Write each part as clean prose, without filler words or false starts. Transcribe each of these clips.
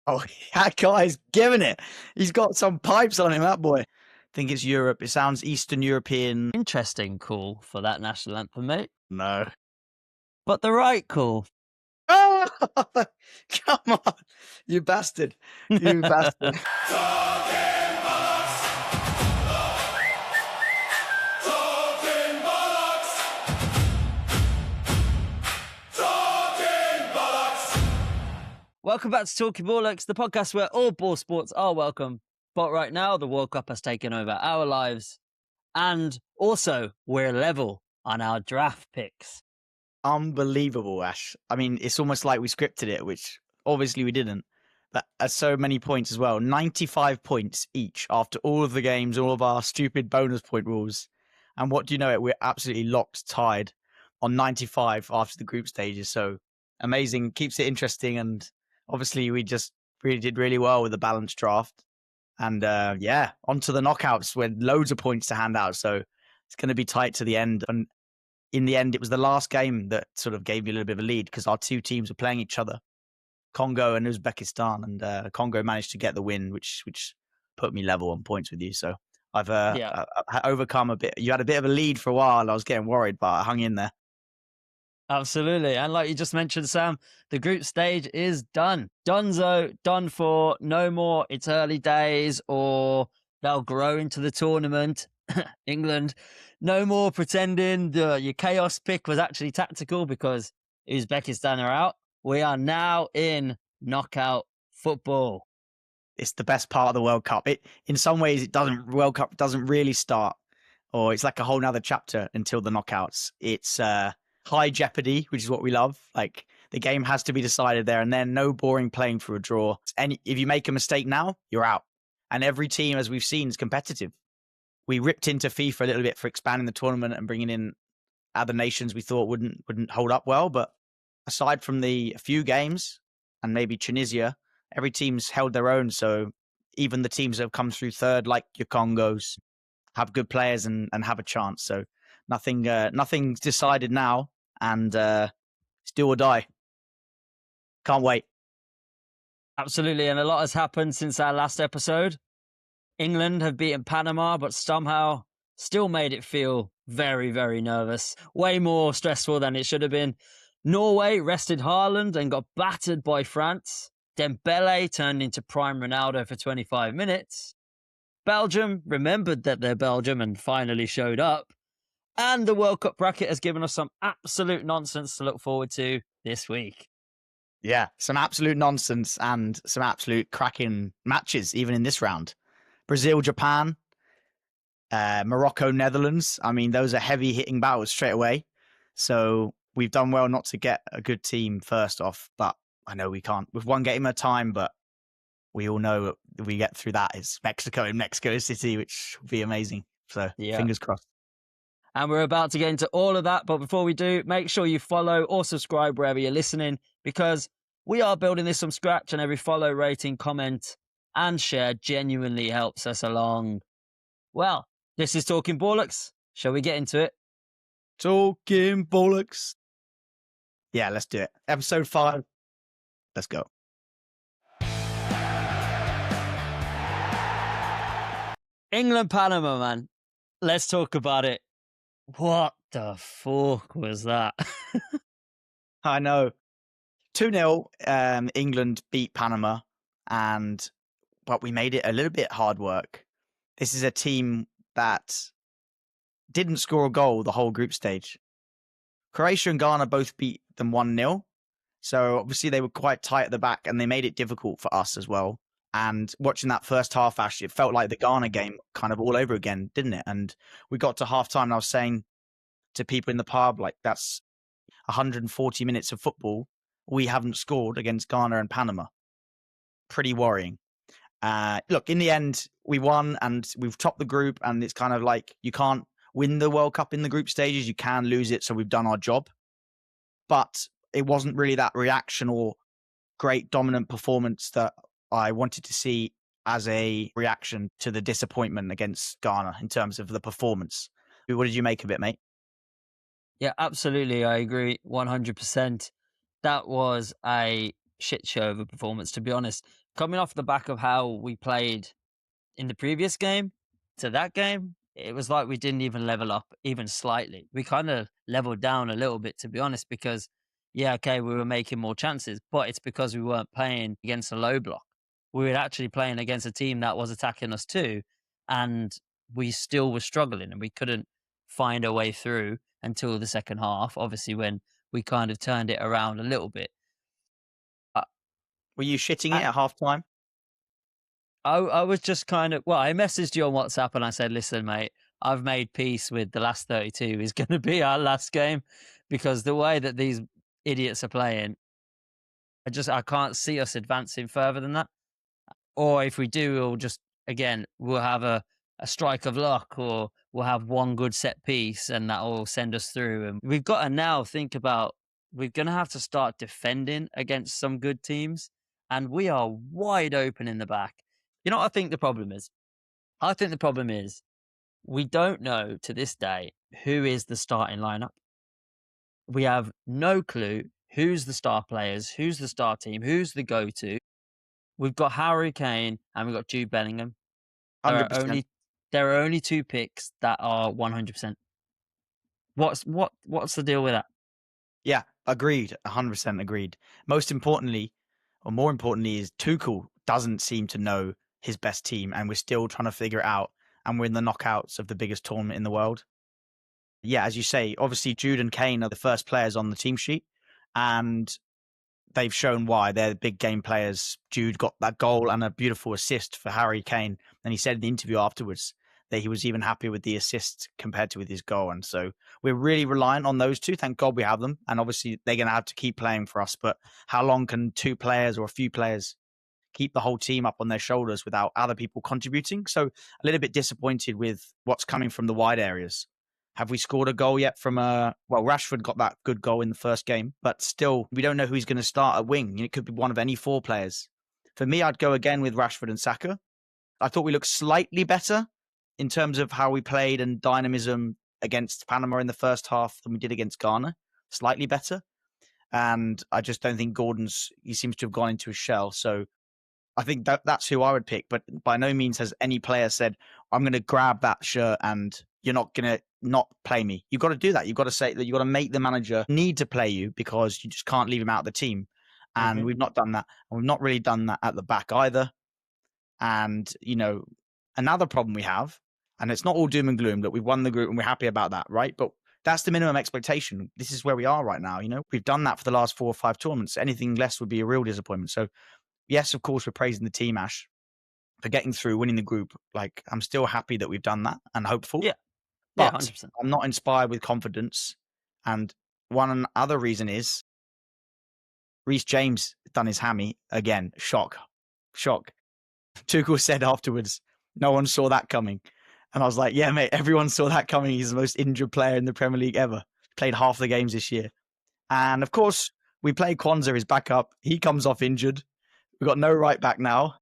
Oh, that guy's giving it. He's got some pipes on him, that boy. I think it's Europe. It sounds Eastern European. Interesting call for that national anthem, mate. No. But the right call. Oh, come on. You bastard. You bastard. Talkin Ballocks. Talkin Ballocks. Talkin Ballocks. Welcome back to Talkin Ballocks, the podcast where all ball sports are welcome. But right now, the World Cup has taken over our lives. And also, we're level on our draft picks. Unbelievable, Ash. I mean, it's almost like we scripted it, which obviously we didn't. But at so many points as well. 95 points each after all of the games, all of our stupid bonus point rules. And what do you know it? We're absolutely locked, tied on 95 after the group stages. So amazing. Keeps it interesting. And obviously we just really did really well with the balanced draft. And yeah, on to the knockouts with loads of points to hand out. So it's going to be tight to the end. And in the end, it was the last game that sort of gave me a little bit of a lead because our two teams were playing each other, Congo and Uzbekistan, and Congo managed to get the win, which put me level on points with you. So I've overcome a bit. You had a bit of a lead for a while. I was getting worried, but I hung in there. Absolutely. And like you just mentioned, Sam, the group stage is done. Donezo, done for. No more it's early days or they'll grow into the tournament. England, no more pretending your chaos pick was actually tactical because Uzbekistan are out. We are now in knockout football. It's the best part of the World Cup. In some ways, World Cup doesn't really start, or it's like a whole nother chapter until the knockouts. It's high jeopardy, which is what we love. Like the game has to be decided there and then. No boring playing for a draw. And if you make a mistake now, you're out. And every team, as we've seen, is competitive. We ripped into FIFA a little bit for expanding the tournament and bringing in other nations we thought wouldn't hold up well. But aside from the few games and maybe Tunisia, every team's held their own. So even the teams that have come through third, like your Congos, have good players and have a chance. So nothing's decided now, and still or die. Can't wait. Absolutely. And a lot has happened since our last episode. England have beaten Panama, but somehow still made it feel very, very nervous. Way more stressful than it should have been. Norway rested Haaland and got battered by France. Dembélé turned into prime Ronaldo for 25 minutes. Belgium remembered that they're Belgium and finally showed up. And the World Cup bracket has given us some absolute nonsense to look forward to this week. Yeah, some absolute nonsense and some absolute cracking matches, even in this round. Brazil, Japan, Morocco, Netherlands. I mean, those are heavy-hitting battles straight away. So we've done well not to get a good team first off, but I know we can't. With one game at a time, but we all know if we get through that, it's Mexico in Mexico City, which will be amazing. So fingers crossed. And we're about to get into all of that. But before we do, make sure you follow or subscribe wherever you're listening, because we are building this from scratch and every follow, rating, comment, and share genuinely helps us along. Well, this is Talkin Ballocks. Shall we get into it? Talkin Ballocks. Yeah, let's do it. Episode 5. Let's go. England, Panama, man. Let's talk about it. What the fuck was that? I know. 2-0, England beat Panama, but we made it a little bit hard work. This is a team that didn't score a goal the whole group stage. Croatia and Ghana both beat them 1-0. So obviously they were quite tight at the back and they made it difficult for us as well. And watching that first half, actually, it felt like the Ghana game kind of all over again, didn't it? And we got to halftime and I was saying to people in the pub, like, that's 140 minutes of football. We haven't scored against Ghana and Panama. Pretty worrying. Look, in the end, we won and we've topped the group, and it's kind of like you can't win the World Cup in the group stages. You can lose it, so we've done our job. But it wasn't really that reaction or great dominant performance that I wanted to see as a reaction to the disappointment against Ghana in terms of the performance. What did you make of it, mate? Yeah, absolutely. I agree 100%. That was a shit show of a performance, to be honest. coming off the back of how we played in the previous game to that game, it was like we didn't even level up even slightly. We kind of leveled down a little bit, to be honest, because, yeah, okay, we were making more chances, but it's because we weren't playing against a low block. We were actually playing against a team that was attacking us too, and we still were struggling and we couldn't find a way through until the second half, obviously, when we kind of turned it around a little bit. Were you shitting it at half time? I was just kind of, well, I messaged you on WhatsApp and I said, listen, mate, I've made peace with the last 32 is going to be our last game, because the way that these idiots are playing, I can't see us advancing further than that. Or if we do, we'll have a strike of luck, or we'll have one good set piece and that will send us through. And we've got to now think about, we're going to have to start defending against some good teams, and we are wide open in the back. You know what I think the problem is? I think the problem is we don't know to this day who is the starting lineup. We have no clue who's the star players, who's the star team, who's the go-to. We've got Harry Kane and we've got Jude Bellingham. There 100%. are only two picks that are 100%. What's the deal with that? Yeah, agreed. 100% agreed. Most importantly, or more importantly, is Tuchel doesn't seem to know his best team, and we're still trying to figure it out. And we're in the knockouts of the biggest tournament in the world. Yeah, as you say, obviously Jude and Kane are the first players on the team sheet, and they've shown why. They're big game players. Jude got that goal and a beautiful assist for Harry Kane, and he said in the interview afterwards that he was even happier with the assist compared to with his goal. And so we're really reliant on those two. Thank God we have them, and obviously they're going to have to keep playing for us. But how long can two players or a few players keep the whole team up on their shoulders without other people contributing? So a little bit disappointed with what's coming from the wide areas. Have we scored a goal yet from Rashford got that good goal in the first game, but still we don't know who he's going to start at wing. It could be one of any four players. For me, I'd go again with Rashford and Saka. I thought we looked slightly better in terms of how we played and dynamism against Panama in the first half than we did against Ghana. Slightly better. And I just don't think he seems to have gone into a shell. So I think that's who I would pick, but by no means has any player said, I'm going to grab that shirt and you're not going to not play me. You've got to do that. You've got to say that you've got to make the manager need to play you, because you just can't leave him out of the team. And we've not done that. And we've not really done that at the back either. And, another problem we have, and it's not all doom and gloom, that we've won the group and we're happy about that, right? But that's the minimum expectation. This is where we are right now. We've done that for the last 4 or 5 tournaments. Anything less would be a real disappointment. So, yes, of course, we're praising the team, Ash, for getting through, winning the group. Like, I'm still happy that we've done that and hopeful. Yeah. But 100%. I'm not inspired with confidence. And one other reason is Reece James done his hammy again. Shock. Tuchel said afterwards, no one saw that coming. And I was like, yeah, mate, everyone saw that coming. He's the most injured player in the Premier League ever. Played half the games this year. And of course, we play Kwanzaa, his backup. He comes off injured. We've got no right back now.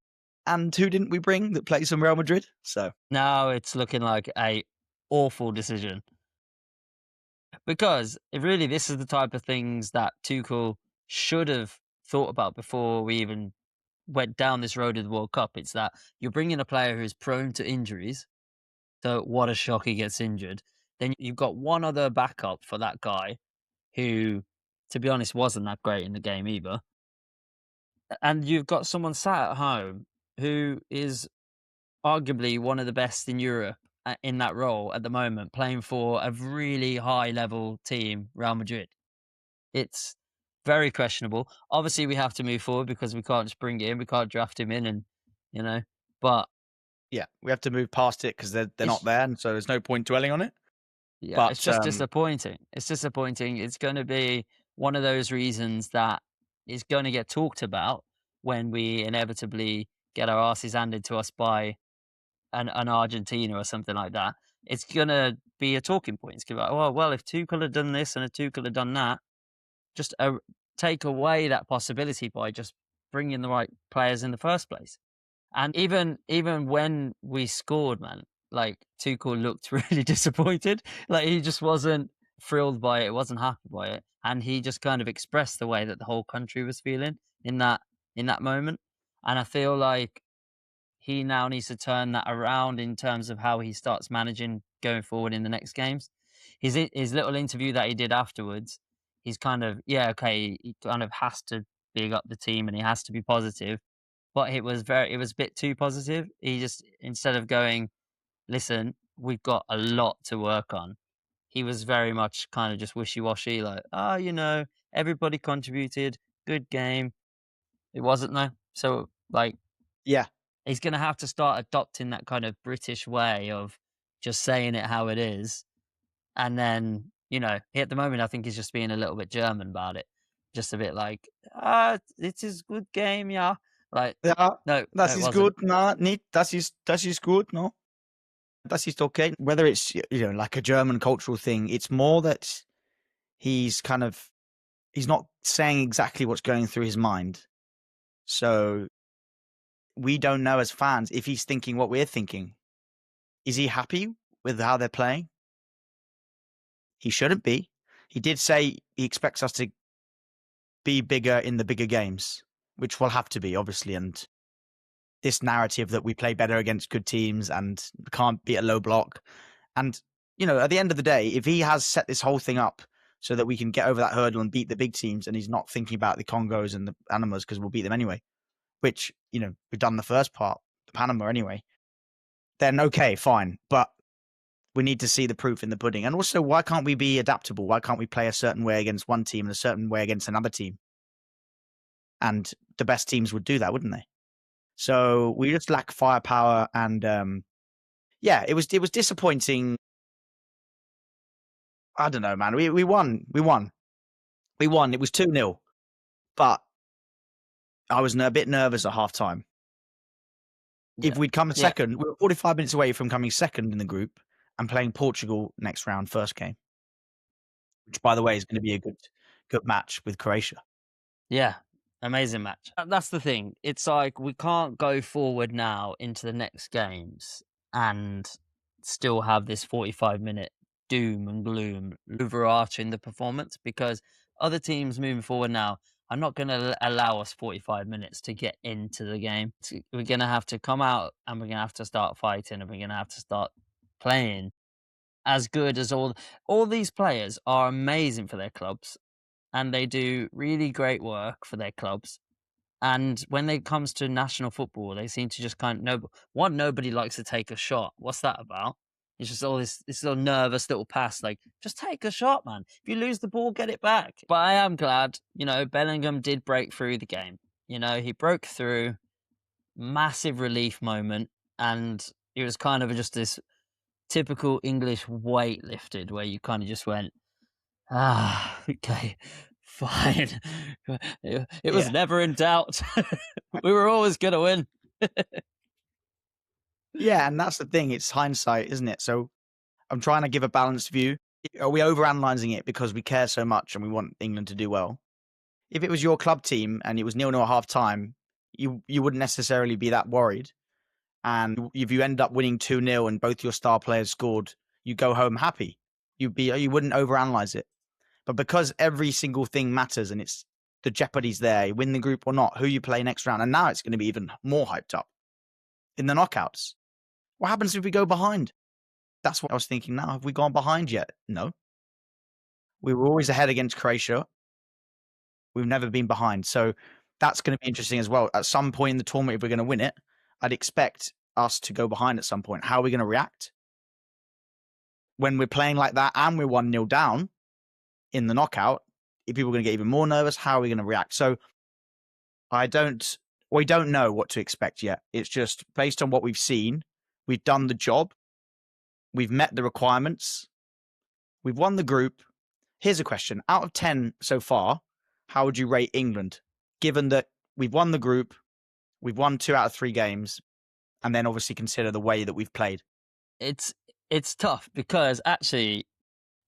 And who didn't we bring that plays from Real Madrid? So now it's looking like a awful decision, because really this is the type of things that Tuchel should have thought about before we even went down this road of the World Cup. It's that you're bringing a player who's prone to injuries. So what a shock, he gets injured. Then you've got one other backup for that guy who, to be honest, wasn't that great in the game either. And you've got someone sat at home who is arguably one of the best in Europe in that role at the moment, playing for a really high level team, Real Madrid. It's very questionable. Obviously, we have to move forward because we can't just bring it in. We can't draft him in, and but yeah, we have to move past it because they're not there, and so there's no point dwelling on it. Yeah, But it's just disappointing. It's disappointing. It's going to be one of those reasons that is going to get talked about when we inevitably get our asses handed to us by an Argentina or something like that. It's going to be a talking point. It's going to be like, well, if Tuchel had done this and if Tuchel had done that, just take away that possibility by just bringing the right players in the first place. And even when we scored, man, like Tuchel looked really disappointed. Like he just wasn't thrilled by it, wasn't happy by it, and he just kind of expressed the way that the whole country was feeling in that moment. And I feel like he now needs to turn that around in terms of how he starts managing going forward in the next games. His little interview that he did afterwards, he's kind of, okay, he kind of has to big up the team and he has to be positive, but it was a bit too positive. He just, instead of going, listen, we've got a lot to work on, he was very much kind of just wishy-washy, like, everybody contributed, good game. It wasn't though. So like, Yeah. he's going to have to start adopting that kind of British way of just saying it how it is. And then, at the moment, I think he's just being a little bit German about it. Just a bit like, it is good game, yeah. Like, Ja, no, das it ist wasn't. gut. Na, nicht, das ist gut, no? Das ist okay. Whether it's, like a German cultural thing, it's more that he's not saying exactly what's going through his mind. So we don't know as fans if he's thinking what we're thinking. Is he happy with how they're playing? He shouldn't be. He did say he expects us to be bigger in the bigger games, which will have to be, obviously. And this narrative that we play better against good teams and can't beat a low block. And, at the end of the day, if he has set this whole thing up so that we can get over that hurdle and beat the big teams, and he's not thinking about the Congos and the Panamas because we'll beat them anyway, which, we've done the first part, the Panama anyway, then okay, fine. But we need to see the proof in the pudding. And also, why can't we be adaptable? Why can't we play a certain way against one team and a certain way against another team? And the best teams would do that, wouldn't they? So we just lack firepower, and it was disappointing. I don't know, man. We won. It was 2-0, but I was a bit nervous at halftime. Yeah. If we'd come second, we were 45 minutes away from coming second in the group and playing Portugal next round, first game, which, by the way, is going to be a good match with Croatia. Yeah, amazing match. That's the thing. It's like we can't go forward now into the next games and still have this 45-minute doom and gloom overarching the performance, because other teams moving forward now are not going to allow us 45 minutes to get into the game. We're going to have to come out and we're going to have to start fighting, and we're going to have to start playing as good as all these players are amazing for their clubs. And they do really great work for their clubs. And when it comes to national football, they seem to just nobody likes to take a shot. What's that about? It's just all this little nervous little pass, like, just take a shot, man. If you lose the ball, get it back. But I am glad, Bellingham did break through the game. He broke through, massive relief moment. And it was kind of just this typical English weight lifted, where you kind of just went, okay, fine. It was never in doubt. We were always going to win. Yeah, and that's the thing. It's hindsight, isn't it? So I'm trying to give a balanced view. Are we overanalyzing it because we care so much and we want England to do well? If it was your club team and it was 0-0 at half time, you wouldn't necessarily be that worried. And if you end up winning 2-0 and both your star players scored, you go home happy. You wouldn't overanalyze it. But because every single thing matters and it's the jeopardy's there, you win the group or not, who you play next round, and now it's going to be even more hyped up in the knockouts. What happens if we go behind? That's what I was thinking now. Have we gone behind yet? No. We were always ahead against Croatia. We've never been behind. So that's going to be interesting as well. At some point in the tournament, if we're going to win it, I'd expect us to go behind at some point. How are we going to react? When we're playing like that and we're 1-0 down in the knockout, if people are going to get even more nervous, how are we going to react? So we don't know what to expect yet. It's just based on what we've seen. We've done the job. We've met the requirements. We've won the group. Here's a question. Out of 10 so far, how would you rate England? Given that we've won the group, we've won 2 out of 3 games, and then obviously consider the way that we've played. It's tough because actually,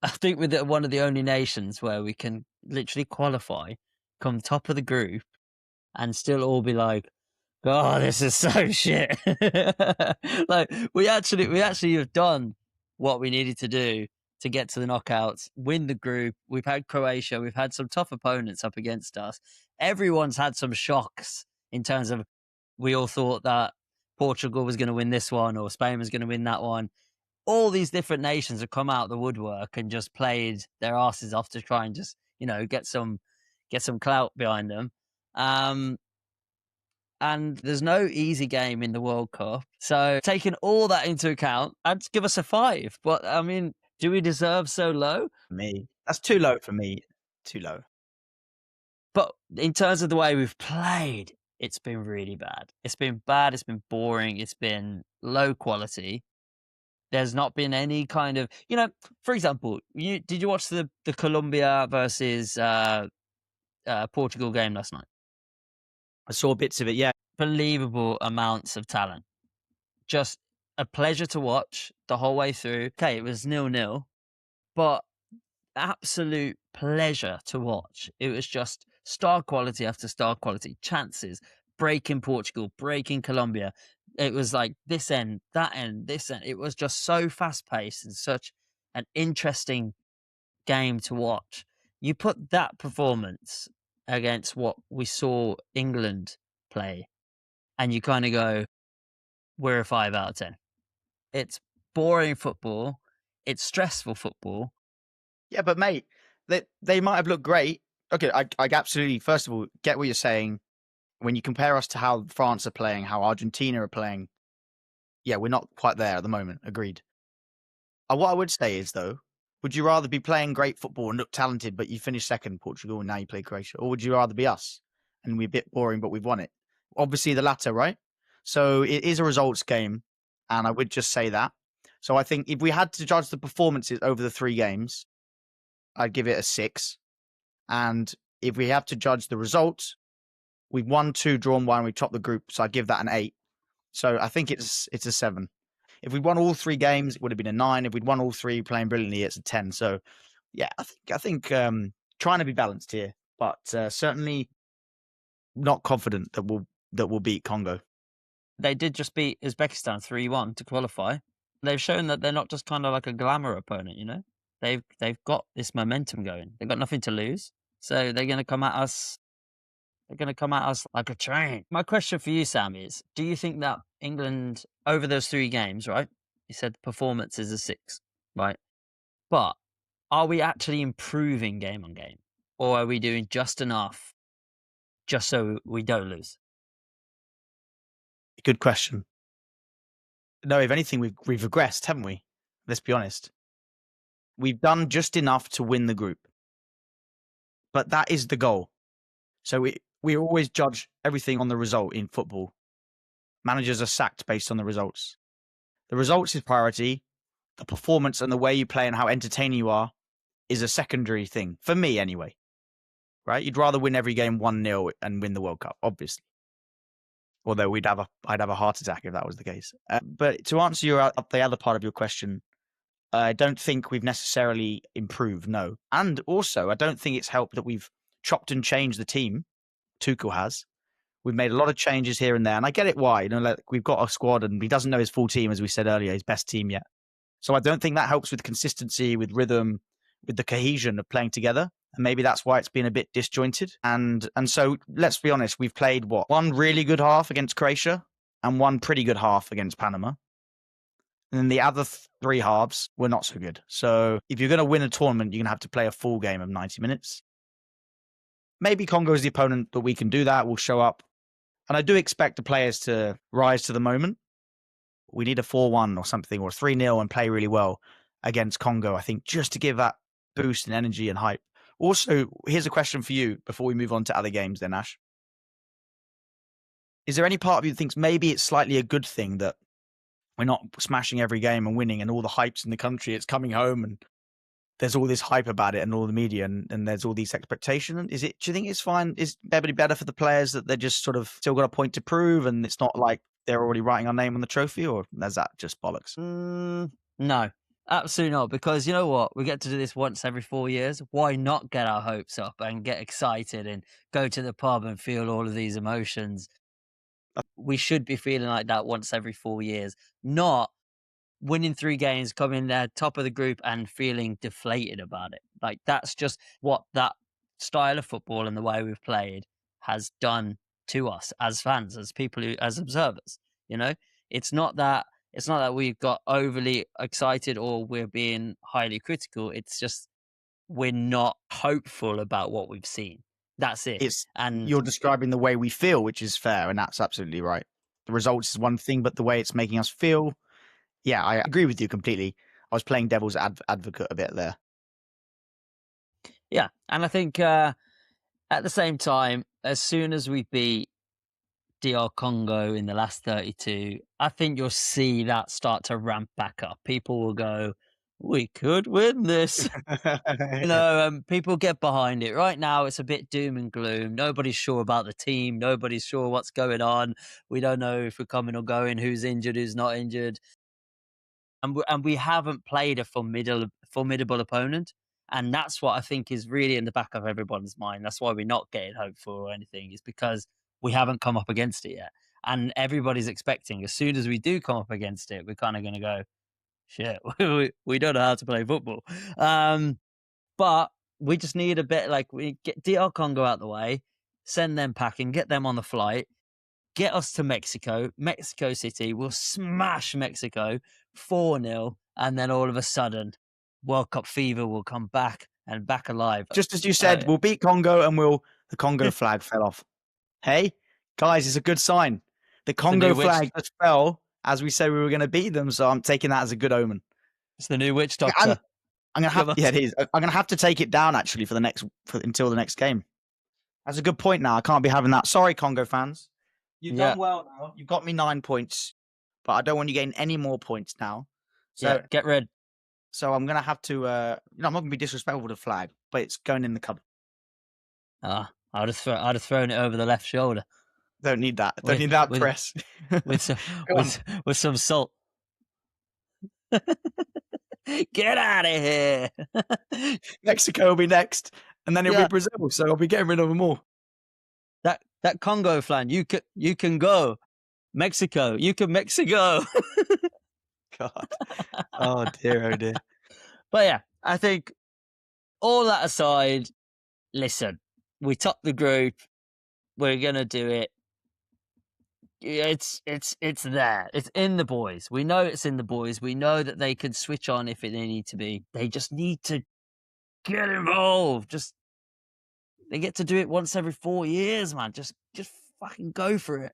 I think we're one of the only nations where we can literally qualify, come top of the group, and still all be like, "Oh, this is so shit." Like we actually have done what we needed to do to get to the knockouts, win the group. We've had Croatia, we've had some tough opponents up against us. Everyone's had some shocks in terms of We all thought that Portugal was going to win this one or Spain was going to win that one. All these different nations have come out the woodwork and just played their asses off to try and just, get some clout behind them. And there's no easy game in the World Cup. So taking all that into account, I'd give us a 5. But I mean, do we deserve so low? Me, that's too low for me. Too low. But in terms of the way we've played, it's been really bad. It's been bad. It's been boring. It's been low quality. There's not been any kind of, for example, did you watch the Colombia versus Portugal game last night? I saw bits of it, yeah. Believable amounts of talent. Just a pleasure to watch the whole way through. Okay, it was 0-0, but absolute pleasure to watch. It was just star quality after star quality, chances, breaking Portugal, breaking Colombia. It was like this end, that end, this end. It was just so fast paced and such an interesting game to watch. You put that performance against what we saw England play, and you kind of go, we're a 5 out of 10. It's boring football. It's stressful football. Yeah, but mate, they might have looked great. Okay, I absolutely, first of all, get what you're saying. When you compare us to how France are playing, how Argentina are playing, yeah, we're not quite there at the moment. Agreed. What I would say is, though, would you rather be playing great football and look talented, but you finish second, Portugal, and now you play Croatia? Or would you rather be us and we're a bit boring, but we've won it? Obviously, the latter, right? So it is a results game, and I would just say that. So I think if we had to judge the performances over the 3 games, I'd give it a 6. And if we have to judge the results, we've won 2, drawn 1, we topped the group, so I'd give that an 8. So I think it's a 7. If we'd won all 3 games, it would have been a 9. If we'd won all 3 playing brilliantly, it's a 10. So yeah, I think trying to be balanced here, but certainly not confident that we'll beat Congo. They did just beat Uzbekistan 3-1 to qualify. They've shown that they're not just kind of like a glamour opponent, They've got this momentum going. They've got nothing to lose. So they're going to come at us. They're going to come at us like a train. My question for you, Sam, is: do you think that England over those 3 games, right? You said performance is a 6, right? But are we actually improving game on game, or are we doing just enough, just so we don't lose? Good question. No, if anything, we've regressed, haven't we? Let's be honest. We've done just enough to win the group, but that is the goal. So we always judge everything on the result in football. Managers are sacked based on the results. The results is priority. The performance and the way you play and how entertaining you are is a secondary thing for me, anyway. Right? You'd rather win every game 1-0 and win the World Cup, obviously. Although I'd have a heart attack if that was the case. But to answer the other part of your question, I don't think we've necessarily improved, no. And also, I don't think it's helped that we've chopped and changed the team. Tuchel has. We've made a lot of changes here and there, and I get it why. We've got a squad, and he doesn't know his full team, as we said earlier, his best team yet. So I don't think that helps with consistency, with rhythm, with the cohesion of playing together. And maybe that's why it's been a bit disjointed. And so let's be honest, we've played one really good half against Croatia and one pretty good half against Panama. And then the other 3 halves were not so good. So if you're going to win a tournament, you're going to have to play a full game of 90 minutes. Maybe Congo is the opponent, but we can do that. We'll show up. And I do expect the players to rise to the moment. We need a 4-1 or something, or a 3-0 and play really well against Congo, I think, just to give that boost and energy and hype. Also, here's a question for you before we move on to other games then, Ash. Is there any part of you that thinks maybe it's slightly a good thing that we're not smashing every game and winning and all the hypes in the country, it's coming home and there's all this hype about it and all the media and there's all these expectations? Do you think it's fine? Is it better for the players that they're just sort of still got a point to prove and it's not like they're already writing our name on the trophy, or is that just bollocks? No, absolutely not. Because you know what? We get to do this once every 4 years. Why not get our hopes up and get excited and go to the pub and feel all of these emotions? We should be feeling like that once every 4 years, not winning 3 games, coming there top of the group and feeling deflated about it. Like that's just what that style of football and the way we've played has done to us as fans, as people as observers. It's not that we've got overly excited or we're being highly critical. It's just we're not hopeful about what we've seen. That's it. And you're describing the way we feel, which is fair, and that's absolutely right. The results is one thing, but the way it's making us feel, yeah, I agree with you completely. I was playing devil's advocate a bit there. Yeah, and I think at the same time, as soon as we beat DR Congo in the last 32, I think you'll see that start to ramp back up. People will go, we could win this. People get behind it. Right now, it's a bit doom and gloom. Nobody's sure about the team. Nobody's sure what's going on. We don't know if we're coming or going, who's injured, who's not injured. And we haven't played a formidable opponent. And that's what I think is really in the back of everyone's mind. That's why we're not getting hopeful or anything, is because we haven't come up against it yet. And everybody's expecting, as soon as we do come up against it, we're kind of going to go, shit, we don't know how to play football. But we just need a bit, like, we get DR Congo out the way, send them packing, get them on the flight, get us to Mexico City. We'll smash Mexico 4-0. And then all of a sudden, World Cup fever will come back and back alive. Just as you said, we'll beat Congo and the Congo flag fell off. Hey, guys, it's a good sign. The Congo flag just fell as we said we were going to beat them, so I'm taking that as a good omen. It's the new witch doctor. I'm gonna have, yeah, it is. I'm gonna have to take it down actually until the next game. That's a good point. Now I can't be having that. Sorry, Congo fans. You've done well now. You've got me 9 points, but I don't want you getting any more points now. So get rid. So I'm gonna have to. I'm not gonna be disrespectful to the flag, but it's going in the cupboard. I'd have thrown it over the left shoulder. Don't need that. Don't need that press. with some salt. Get out of here. Mexico will be next, and then it'll be Brazil. So I'll be getting rid of them all. That Congo flan, you can go. Mexico, you can Mexico. God. Oh dear, oh dear. But yeah, I think all that aside, listen, we topped the group. We're gonna do it. It's there. It's in the boys. We know it's in the boys. We know that they can switch on if they need to be. They just need to get involved. They get to do it once every 4 years, man. Just fucking go for it.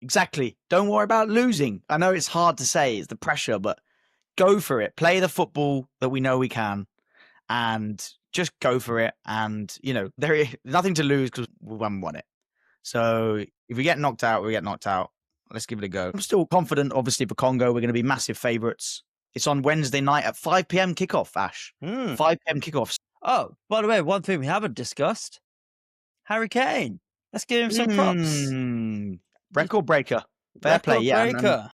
Exactly. Don't worry about losing. I know it's hard to say, it's the pressure, but go for it. Play the football that we know we can, and just go for it. And there is nothing to lose because we haven't won it. So if we get knocked out, we get knocked out. Let's give it a go. I'm still confident, obviously, for Congo. We're going to be massive favourites. It's on Wednesday night at 5 p.m. kickoff, Ash. 5 p.m. kickoffs. Oh, by the way, one thing we haven't discussed, Harry Kane. Let's give him some props. Record breaker. Fair play, yeah. And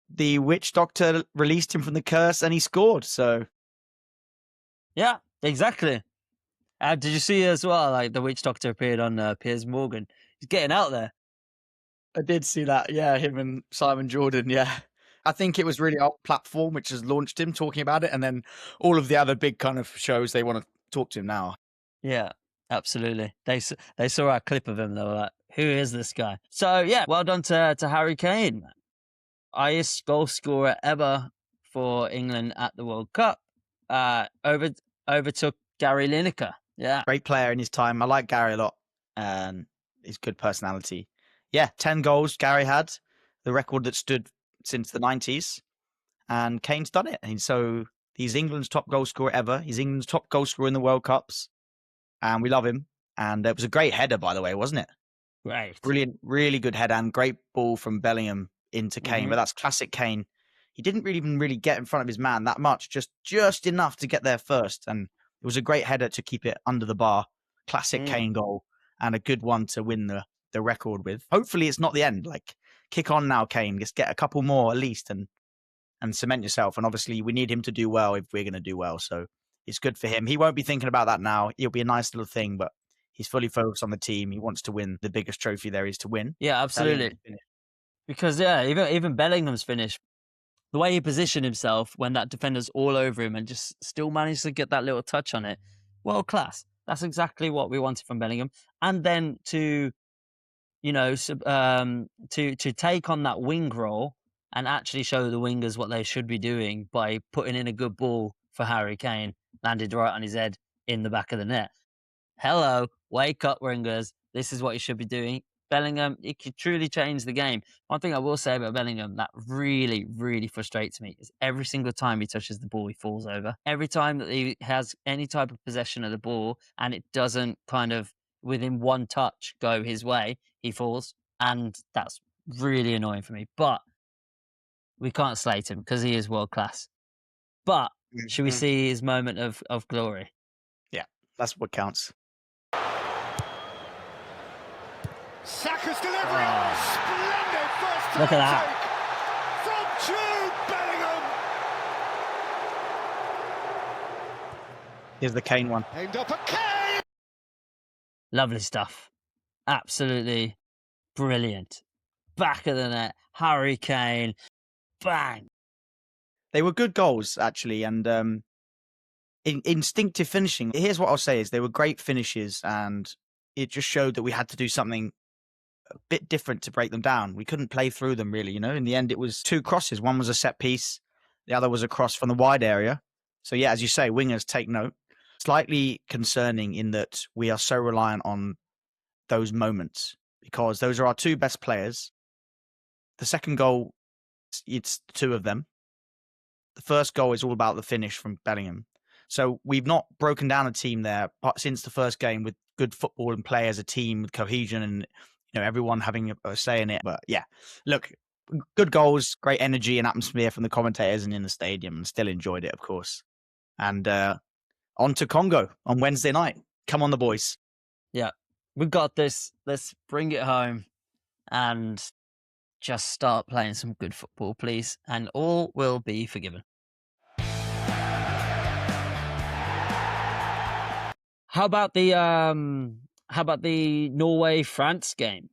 the witch doctor released him from the curse and he scored, so. Yeah, exactly. Did you see as well, like, the witch doctor appeared on Piers Morgan? He's getting out there. I did see that, yeah, him and Simon Jordan, yeah. I think it was really our platform which has launched him talking about it, and then all of the other big kind of shows, they want to talk to him now. Yeah, absolutely. They saw our clip of him, they were like, who is this guy? So, yeah, well done to Harry Kane. Highest goal scorer ever for England at the World Cup. Overtook Gary Lineker. Yeah. Great player in his time. I like Gary a lot. His good personality. Yeah, 10 goals Gary had. The record that stood since the 90s. And Kane's done it. And so he's England's top goal scorer ever. He's England's top goal scorer in the World Cups. And we love him. And it was a great header, by the way, wasn't it? Right. Brilliant, really good header and great ball from Bellingham into Kane. But that's classic Kane. He didn't even really get in front of his man that much, just enough to get there first. And it was a great header to keep it under the bar. Classic Kane goal and a good one to win the record with. Hopefully it's not the end. Like, kick on now, Kane. Just get a couple more at least and cement yourself. And obviously we need him to do well if we're going to do well. So it's good for him. He won't be thinking about that now. It'll be a nice little thing, but he's fully focused on the team. He wants to win the biggest trophy there is to win. Yeah, absolutely. Because, yeah, even Bellingham's finished. The way he positioned himself when that defender's all over him and just still managed to get that little touch on it. World class. That's exactly what we wanted from Bellingham. And then to to take on that wing role and actually show the wingers what they should be doing by putting in a good ball for Harry Kane, landed right on his head in the back of the net. Hello, wake up, wingers. This is what you should be doing. Bellingham, it could truly change the game. One thing I will say about Bellingham that really, really frustrates me is every single time he touches the ball, he falls over. Every time that he has any type of possession of the ball and it doesn't kind of within one touch go his way, he falls. And that's really annoying for me. But we can't slate him because he is world class. But should we see his moment of glory? Yeah, that's what counts. Saka's delivery. Splendid first time Look at that. take from Jude Bellingham. Here's the Kane one. Aimed up at Kane. Lovely stuff. Absolutely brilliant. Back of the net, Harry Kane. Bang. They were good goals, actually, and instinctive finishing. Here's what I'll say is they were great finishes, and it just showed that we had to do something a bit different to break them down. We couldn't play through them, really, In the end, it was 2 crosses. One was a set piece. The other was a cross from the wide area. So, yeah, as you say, wingers take note. Slightly concerning in that we are so reliant on those moments because those are our 2 best players. The second goal, it's 2 of them. The first goal is all about the finish from Bellingham. So we've not broken down a team there since the first game with good football and play as a team with cohesion and everyone having a say in it. But yeah, look, good goals, great energy and atmosphere from the commentators and in the stadium, and still enjoyed it, of course. And on to Congo on Wednesday night. Come on, the boys. Yeah, we got this. Let's bring it home and just start playing some good football, please, and all will be forgiven. How about the Norway-France game?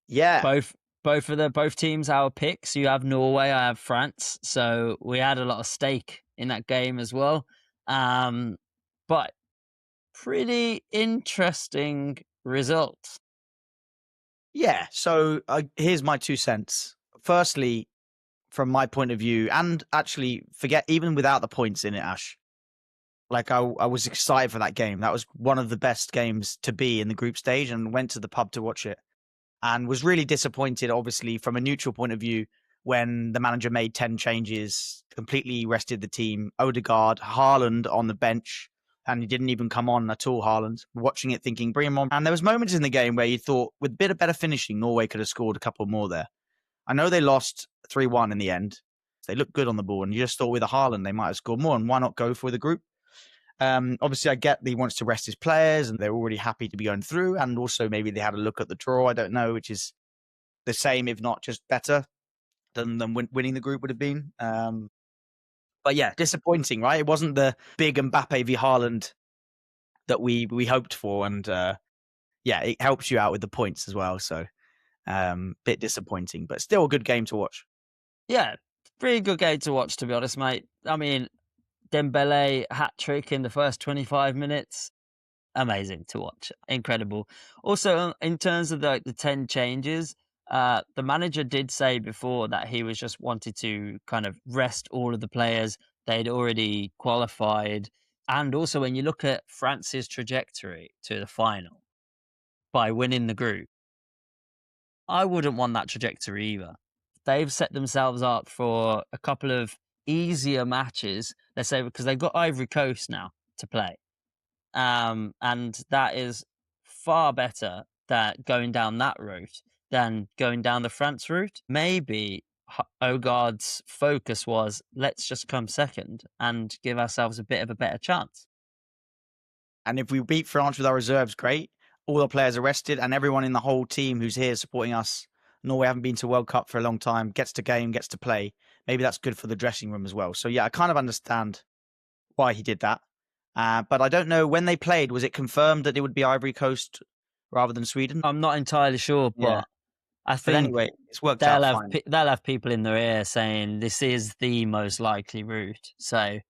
Yeah. Both teams our picks. You have Norway, I have France. So we had a lot of stake in that game as well. But pretty interesting result. Yeah, so here's my 2 cents. Firstly, from my point of view, and actually forget even without the points in it, Ash, like I was excited for that game. That was one of the best games to be in the group stage, and went to the pub to watch it and was really disappointed, obviously, from a neutral point of view, when the manager made 10 changes, completely rested the team. Odegaard, Haaland on the bench, and he didn't even come on at all, Haaland. Watching it thinking, bring him on. And there was moments in the game where you thought, with a bit of better finishing, Norway could have scored a couple more there. I know they lost 3-1 in the end. They looked good on the ball, and you just thought with a Haaland, they might have scored more, and why not go for the group? Obviously, I get that he wants to rest his players, and they're already happy to be going through, and also maybe they had a look at the draw, I don't know, which is the same, if not just better, than winning the group would have been. But yeah, disappointing, right? It wasn't the big Mbappe v Haaland that we hoped for, and yeah, it helps you out with the points as well. So, bit disappointing, but still a good game to watch. Yeah, pretty good game to watch, to be honest, mate. I mean, Dembélé hat-trick in the first 25 minutes. Amazing to watch. Incredible. Also, in terms of the 10 changes, the manager did say before that he was just wanted to kind of rest all of the players. They'd already qualified. And also, when you look at France's trajectory to the final by winning the group, I wouldn't want that trajectory either. They've set themselves up for a couple of easier matches, let's say, because they've got Ivory Coast now to play. And that is far better that going down that route than going down the France route. Maybe Odegaard's focus was, let's just come second and give ourselves a bit of a better chance. And if we beat France with our reserves, great. All the players are rested, and everyone in the whole team who's here supporting us, Norway haven't been to World Cup for a long time, gets to game, gets to play. Maybe that's good for the dressing room as well. So yeah, I kind of understand why he did that. But I don't know, when they played, was it confirmed that it would be Ivory Coast rather than Sweden? I'm not entirely sure, but Yeah. I think anyway, it's worked out fine. They'll have people in their ear saying this is the most likely route. So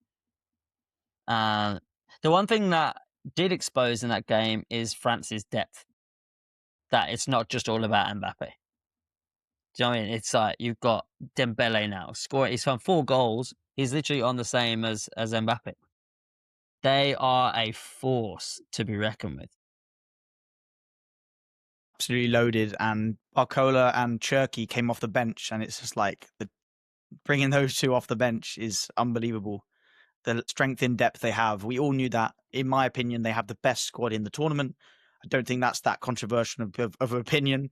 the one thing that did expose in that game is France's depth. that it's not just all about Mbappe. Do you know what I mean? It's like you've got Dembele now scoring. He's found 4 goals. He's literally on the same as Mbappe. They are a force to be reckoned with. Absolutely loaded, and Barcola and Cherky came off the bench, and it's just like bringing those two off the bench is unbelievable. The strength in depth they have, we all knew that. In my opinion, they have the best squad in the tournament. I don't think that's that controversial of opinion.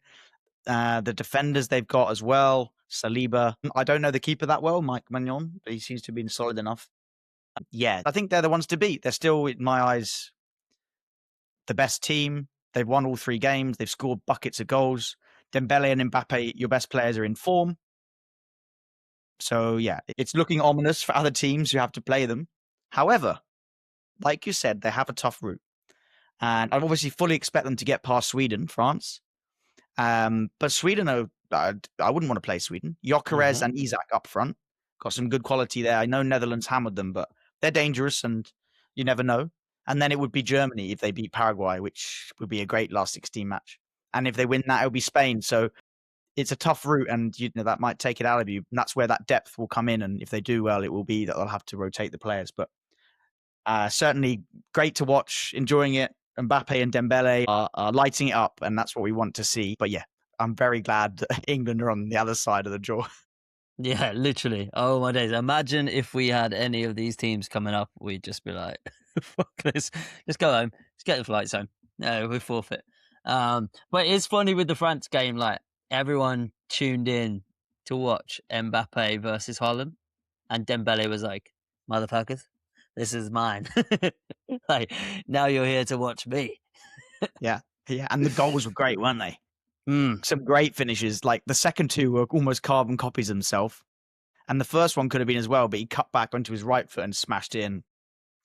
The defenders they've got as well, Saliba. I don't know the keeper that well, Mike Magnon, but he seems to have been solid enough. Yeah, I think they're the ones to beat. They're still, in my eyes, the best team. They've won all 3 games. They've scored buckets of goals. Dembele and Mbappe, your best players, are in form. So, yeah, it's looking ominous for other teams who have to play them. However, like you said, they have a tough route. And I obviously fully expect them to get past Sweden, France. But Sweden, I wouldn't want to play Sweden. Gyökeres and Isak up front. Got some good quality there. I know Netherlands hammered them, but they're dangerous and you never know. And then it would be Germany if they beat Paraguay, which would be a great last 16 match. And if they win that, it'll be Spain. So it's a tough route, and that might take it out of you. And that's where that depth will come in. And if they do well, it will be that they'll have to rotate the players. But certainly great to watch, enjoying it. Mbappe and Dembele are lighting it up, and that's what we want to see. But yeah, I'm very glad that England are on the other side of the draw. Yeah, literally. Oh my days. Imagine if we had any of these teams coming up, we'd just be like, fuck this. Just go home. Just get the flights home. No, we forfeit. But it's funny with the France game, like everyone tuned in to watch Mbappe versus Haaland, and Dembele was like, motherfuckers, this is mine. Like, now you're here to watch me. Yeah. And the goals were great, weren't they? Mm. Some great finishes. Like the second 2 were almost carbon copies of himself. And the first one could have been as well, but he cut back onto his right foot and smashed in.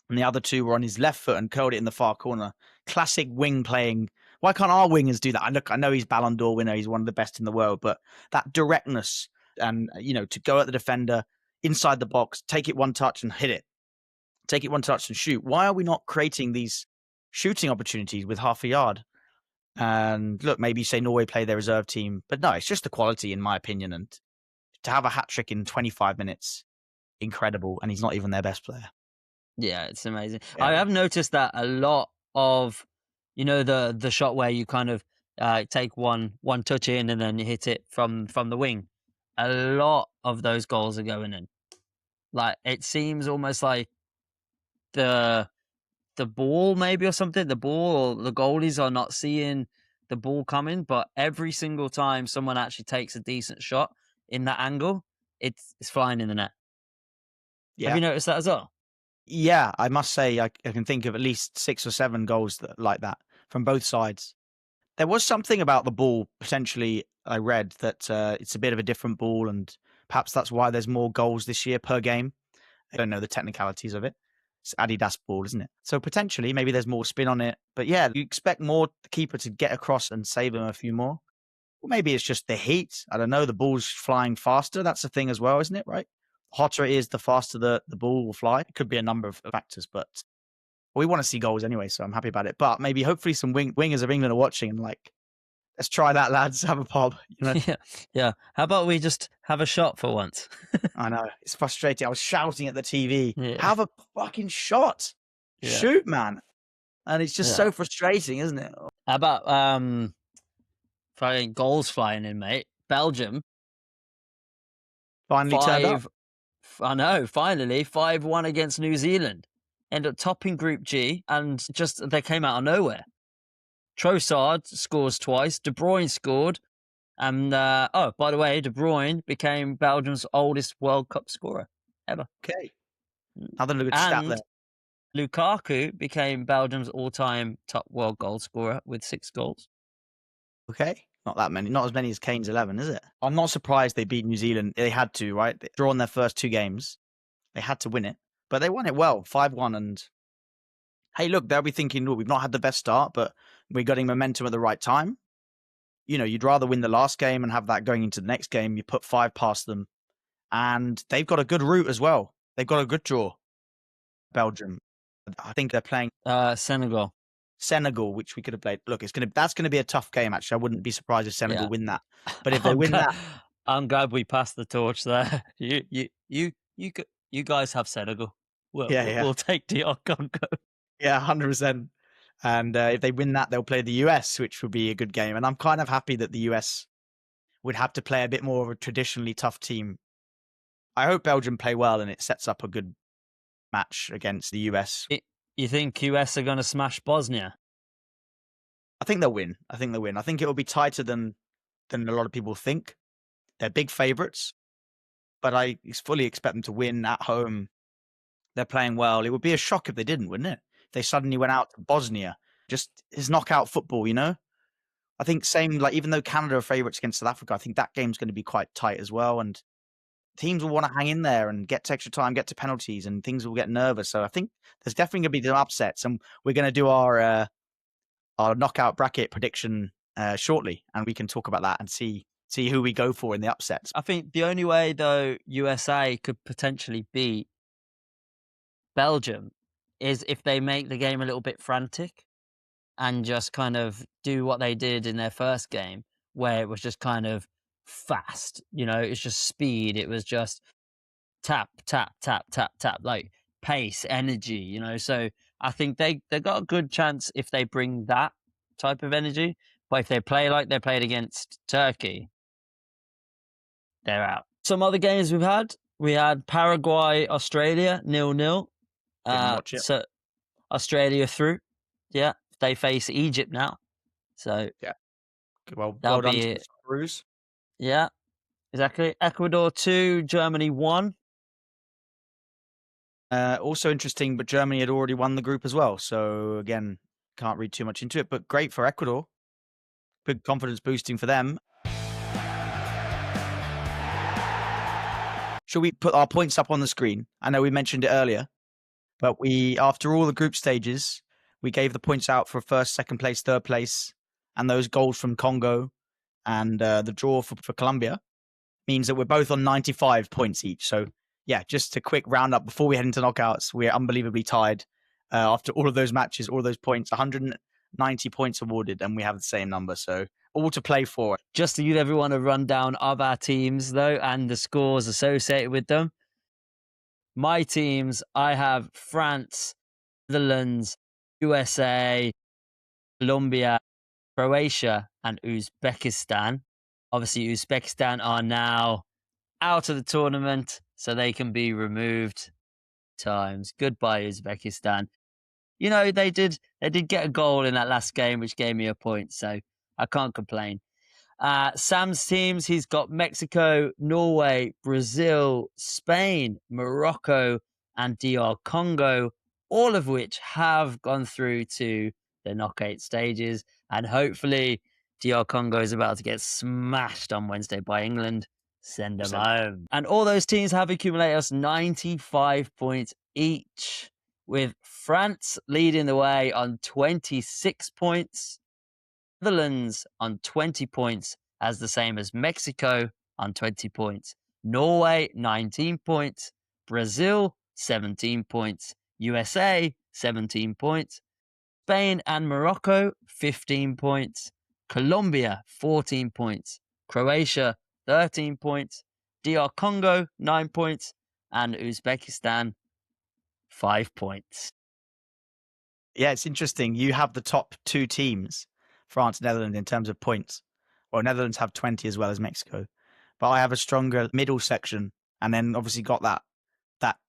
And the other 2 were on his left foot and curled it in the far corner. Classic wing playing. Why can't our wingers do that? Look, I know he's Ballon d'Or winner. He's one of the best in the world, but that directness and, to go at the defender inside the box, take it one touch and hit it. Take it one touch and shoot. Why are we not creating these shooting opportunities with half a yard? And look, maybe you say Norway play their reserve team, but no, it's just the quality, in my opinion. And to have a hat trick in 25 minutes, incredible. And he's not even their best player. Yeah, it's amazing. Yeah. I have noticed that a lot of, the shot where you kind of take one touch in and then you hit it from the wing. A lot of those goals are going in. Like, it seems almost like the ball maybe or something, the ball or the goalies are not seeing the ball coming, but every single time someone actually takes a decent shot in that angle, it's flying in the net. Yeah. Have you noticed that as well? Yeah, I must say, I can think of at least 6 or 7 goals like that from both sides. There was something about the ball, potentially, I read, that it's a bit of a different ball, and perhaps that's why there's more goals this year per game. I don't know the technicalities of it. It's Adidas ball, isn't it? So potentially, maybe there's more spin on it. But yeah, you expect more the keeper to get across and save him a few more. Or maybe it's just the heat. I don't know. The ball's flying faster. That's the thing as well, isn't it? Right? The hotter it is, the faster the ball will fly. It could be a number of factors, but we want to see goals anyway, so I'm happy about it. But maybe hopefully some wingers of England are watching and like, let's try that, lads. Have a pop. Yeah. How about we just have a shot for once? I know. It's frustrating. I was shouting at the TV. Yeah. Have a fucking shot. Yeah. Shoot, man. And it's just so frustrating, isn't it? How about fucking goals flying in, mate? Belgium Finally turned up. I know, finally 5-1 against New Zealand. End up topping Group G, and just they came out of nowhere. Trossard scores twice. De Bruyne scored. And, by the way, De Bruyne became Belgium's oldest World Cup scorer ever. Okay. Another good stat there. Lukaku became Belgium's all-time top world goal scorer with 6 goals. Okay. Not that many. Not as many as Kane's 11, is it? I'm not surprised they beat New Zealand. They had to, right? They drawn their first 2 games. They had to win it. But they won it well, 5-1. And hey, look, they'll be thinking, look, we've not had the best start, but we're getting momentum at the right time. You'd rather win the last game and have that going into the next game. You put 5 past them. And they've got a good route as well. They've got a good draw. Belgium. I think they're playing Senegal. Senegal, which we could have played. Look, that's gonna be a tough game. Actually, I wouldn't be surprised if Senegal Yeah. win that. But if they win that, I'm glad we passed the torch there. You guys have Senegal. yeah, We'll take DR Congo. yeah, 100%. And if they win that, they'll play the US, which would be a good game. And I'm kind of happy that the US would have to play a bit more of a traditionally tough team. I hope Belgium play well and it sets up a good match against the US. You think US are going to smash Bosnia? I think they'll win. I think it will be tighter than a lot of people think. They're big favourites, but I fully expect them to win at home. They're playing well. It would be a shock if they didn't, wouldn't it? If they suddenly went out to Bosnia. Just is knockout football, you know? I think same, like, even though Canada are favourites against South Africa, I think that game's going to be quite tight as well. And teams will want to hang in there and get to extra time, get to penalties, and things will get nervous. So I think there's definitely going to be some upsets. And we're going to do our knockout bracket prediction shortly. And we can talk about that and see who we go for in the upsets. I think the only way, though, USA could potentially beat Belgium is if they make the game a little bit frantic and just kind of do what they did in their first game, where it was just kind of fast. You know, it's just speed. It was just tap, tap, tap, tap, tap, like pace, energy, you know. So I think they got a good chance if they bring that type of energy. But if they play like they played against Turkey, they're out. Some other games we had Paraguay, Australia, 0-0. Didn't watch it. So Australia through. Yeah, they face Egypt now. So yeah, well that'll done be to it. the Screws. Yeah, exactly. Ecuador 2, Germany 1. Also interesting, but Germany had already won the group as well. So again, can't read too much into it, but great for Ecuador. Big confidence boosting for them. Shall we put our points up on the screen? I know we mentioned it earlier, but after all the group stages, we gave the points out for first, second place, third place, and those goals from Congo and the draw for Colombia means that we're both on 95 points each. So yeah, just a quick roundup before we head into knockouts. We're unbelievably tied after all of those matches, all those points, 190 points awarded, and we have the same number. So all to play for. Just to give everyone a rundown of our teams, though, and the scores associated with them. My teams, I have France, Netherlands, USA, Colombia, Croatia, and Uzbekistan. Obviously, Uzbekistan are now out of the tournament, so they can be removed times. Goodbye, Uzbekistan. You know, they did get a goal in that last game, which gave me a point, so I can't complain. Sam's teams, he's got Mexico, Norway, Brazil, Spain, Morocco, and DR Congo, all of which have gone through to the knockout stages. And hopefully DR Congo is about to get smashed on Wednesday by England. Send them home. And all those teams have accumulated us 95 points each, with France leading the way on 26 points. Netherlands on 20 points, as the same as Mexico on 20 points. Norway, 19 points. Brazil, 17 points. USA, 17 points. Spain and Morocco, 15 points. Colombia, 14 points. Croatia, 13 points. DR Congo, 9 points. And Uzbekistan, 5 points. Yeah, it's interesting. You have the top two teams, France, Netherlands, in terms of points. Well, Netherlands have 20 as well as Mexico. But I have a stronger middle section, and then obviously got that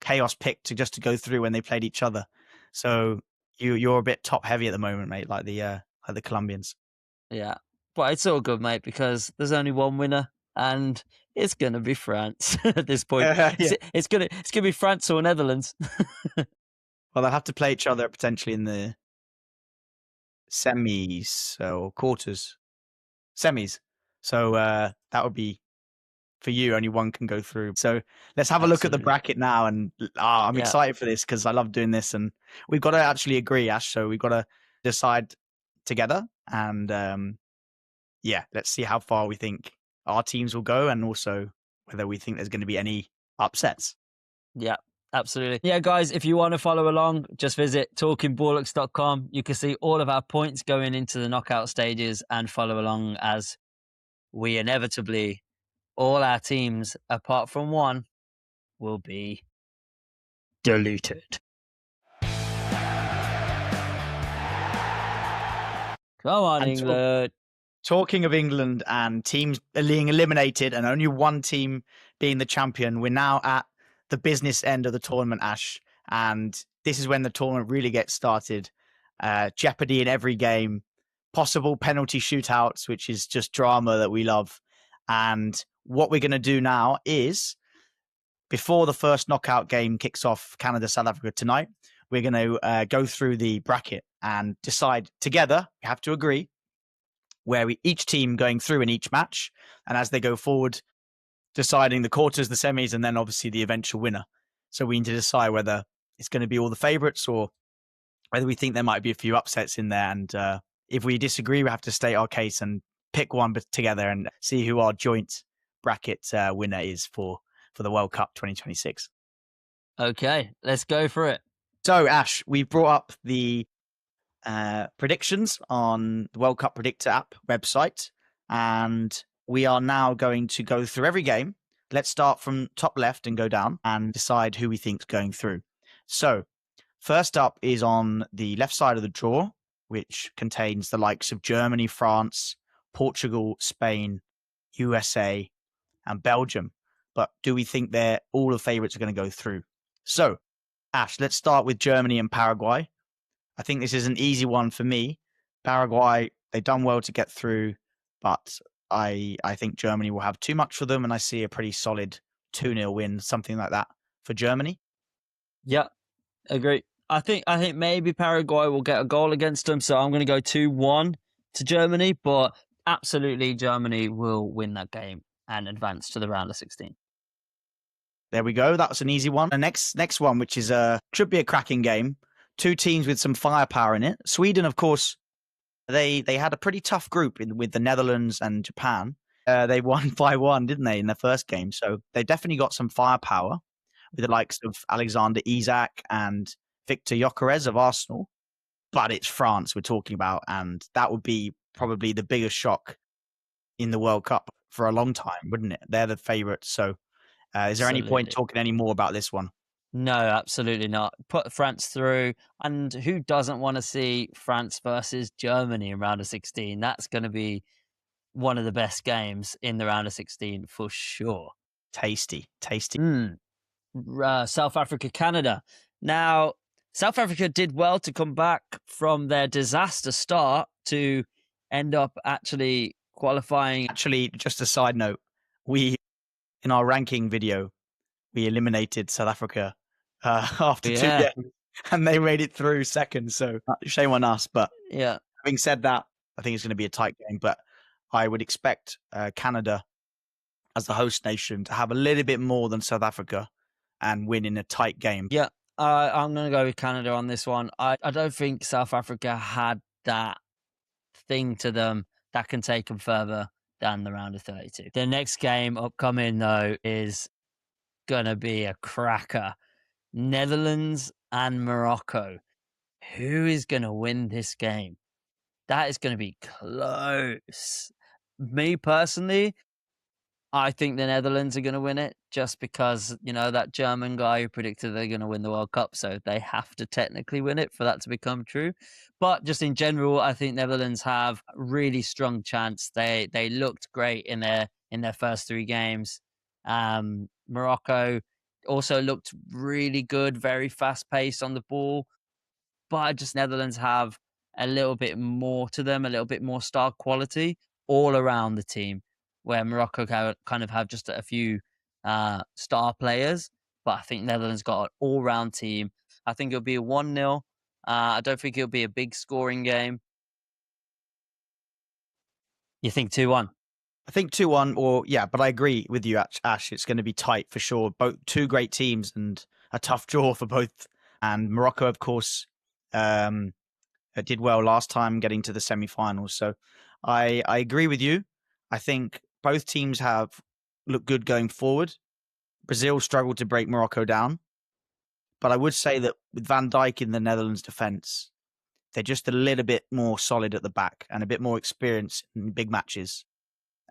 chaos pick to go through when they played each other. So you're a bit top heavy at the moment, mate, like the Colombians. Yeah, but it's all good, mate, because there's only one winner, and it's gonna be France at this point. Yeah. It's gonna be France or Netherlands. Well, they'll have to play each other potentially in the semis or quarters. Semis. So that would be, for you, only one can go through. So let's have a look at the bracket now. And I'm excited for this because I love doing this. And we've got to actually agree, Ash. So we've got to decide together. And let's see how far we think our teams will go, and also whether we think there's going to be any upsets. Yeah. Absolutely. Yeah, guys, if you want to follow along, just visit talkinballocks.com. You can see all of our points going into the knockout stages and follow along as we inevitably, all our teams, apart from one, will be deleted. Come on, And England. Talking of England and teams being eliminated and only one team being the champion, we're now at the business end of the tournament, Ash. And this is when the tournament really gets started. Jeopardy in every game, possible penalty shootouts, which is just drama that we love. And what we're going to do now is, before the first knockout game kicks off, Canada, South Africa tonight, we're going to go through the bracket and decide together, we have to agree, where each team going through in each match, and as they go forward, deciding the quarters, the semis, and then obviously the eventual winner. So we need to decide whether it's going to be all the favourites or whether we think there might be a few upsets in there. And if we disagree, we have to state our case and pick one together and see who our joint bracket winner is for the World Cup 2026. Okay, let's go for it. So, Ash, we've brought up the predictions on the World Cup Predictor app website, and we are now going to go through every game. Let's start from top left and go down and decide who we think's going through. So, first up is on the left side of the draw, which contains the likes of Germany, France, Portugal, Spain, USA, and Belgium. But do we think they're all the favourites are going to go through? So, Ash, let's start with Germany and Paraguay. I think this is an easy one for me. Paraguay, they've done well to get through, but I think Germany will have too much for them, and I see a pretty solid 2-0 win, something like that, for Germany. Yeah, agree. I think maybe Paraguay will get a goal against them, so I'm going to go 2-1 to Germany, but absolutely Germany will win that game and advance to the round of 16. There we go. That was an easy one. The next one, which is should be a cracking game. Two teams with some firepower in it. Sweden, of course, they had a pretty tough group with the Netherlands and Japan. They won 5-1, didn't they, in their first game? So they definitely got some firepower with the likes of Alexander Isak and Victor Gyökeres of Arsenal. But it's France we're talking about, and that would be probably the biggest shock in the World Cup for a long time, wouldn't it? They're the favourites. So is there any point talking any more about this one? No, absolutely not. Put France through, and who doesn't want to see France versus Germany in round of 16? That's going to be one of the best games in the round of 16 for sure. Tasty. South Africa, Canada. Now, South Africa did well to come back from their disaster start to end up actually qualifying. Actually, just a side note, in our ranking video, we eliminated South Africa after 2 games, and they made it through second. So shame on us. But yeah, having said that, I think it's going to be a tight game. But I would expect Canada, as the host nation, to have a little bit more than South Africa and win in a tight game. Yeah, I'm going to go with Canada on this one. I don't think South Africa had that thing to them that can take them further than the round of 32. The next game upcoming, though, is going to be a cracker. Netherlands and Morocco. Who is going to win this game? That is going to be close. Me personally, I think the Netherlands are going to win it just because, that German guy who predicted they're going to win the World Cup. So they have to technically win it for that to become true. But just in general, I think Netherlands have a really strong chance. They looked great in their first 3 games. Morocco also looked really good, very fast paced on the ball. But just Netherlands have a little bit more to them, a little bit more star quality all around the team, where Morocco kind of have just a few star players. But I think Netherlands got an all-round team. I think it'll be a 1-0. I don't think it'll be a big scoring game. You think 2-1? I think 2-1, but I agree with you, Ash. It's going to be tight for sure. Both two great teams and a tough draw for both. And Morocco, of course, did well last time getting to the semi-finals. So I agree with you. I think both teams have looked good going forward. Brazil struggled to break Morocco down. But I would say that with Van Dijk in the Netherlands defence, they're just a little bit more solid at the back and a bit more experience in big matches.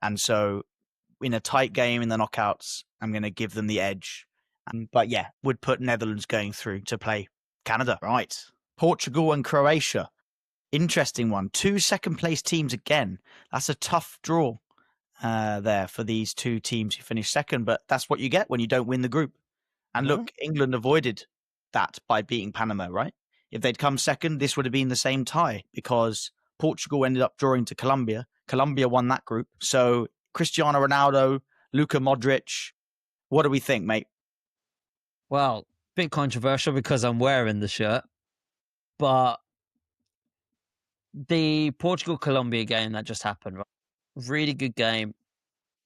And so in a tight game in the knockouts, I'm going to give them the edge. But yeah, would put Netherlands going through to play Canada. Right. Portugal and Croatia. Interesting one. 2 second-place teams again. That's a tough draw there for these two teams who finished second, but that's what you get when you don't win the group. And look, England avoided that by beating Panama, right? If they'd come second, this would have been the same tie because Portugal ended up drawing to Colombia. Colombia won that group. So Cristiano Ronaldo, Luka Modric, what do we think, mate? Well, bit controversial because I'm wearing the shirt, but the Portugal-Colombia game that just happened, right? Really good game,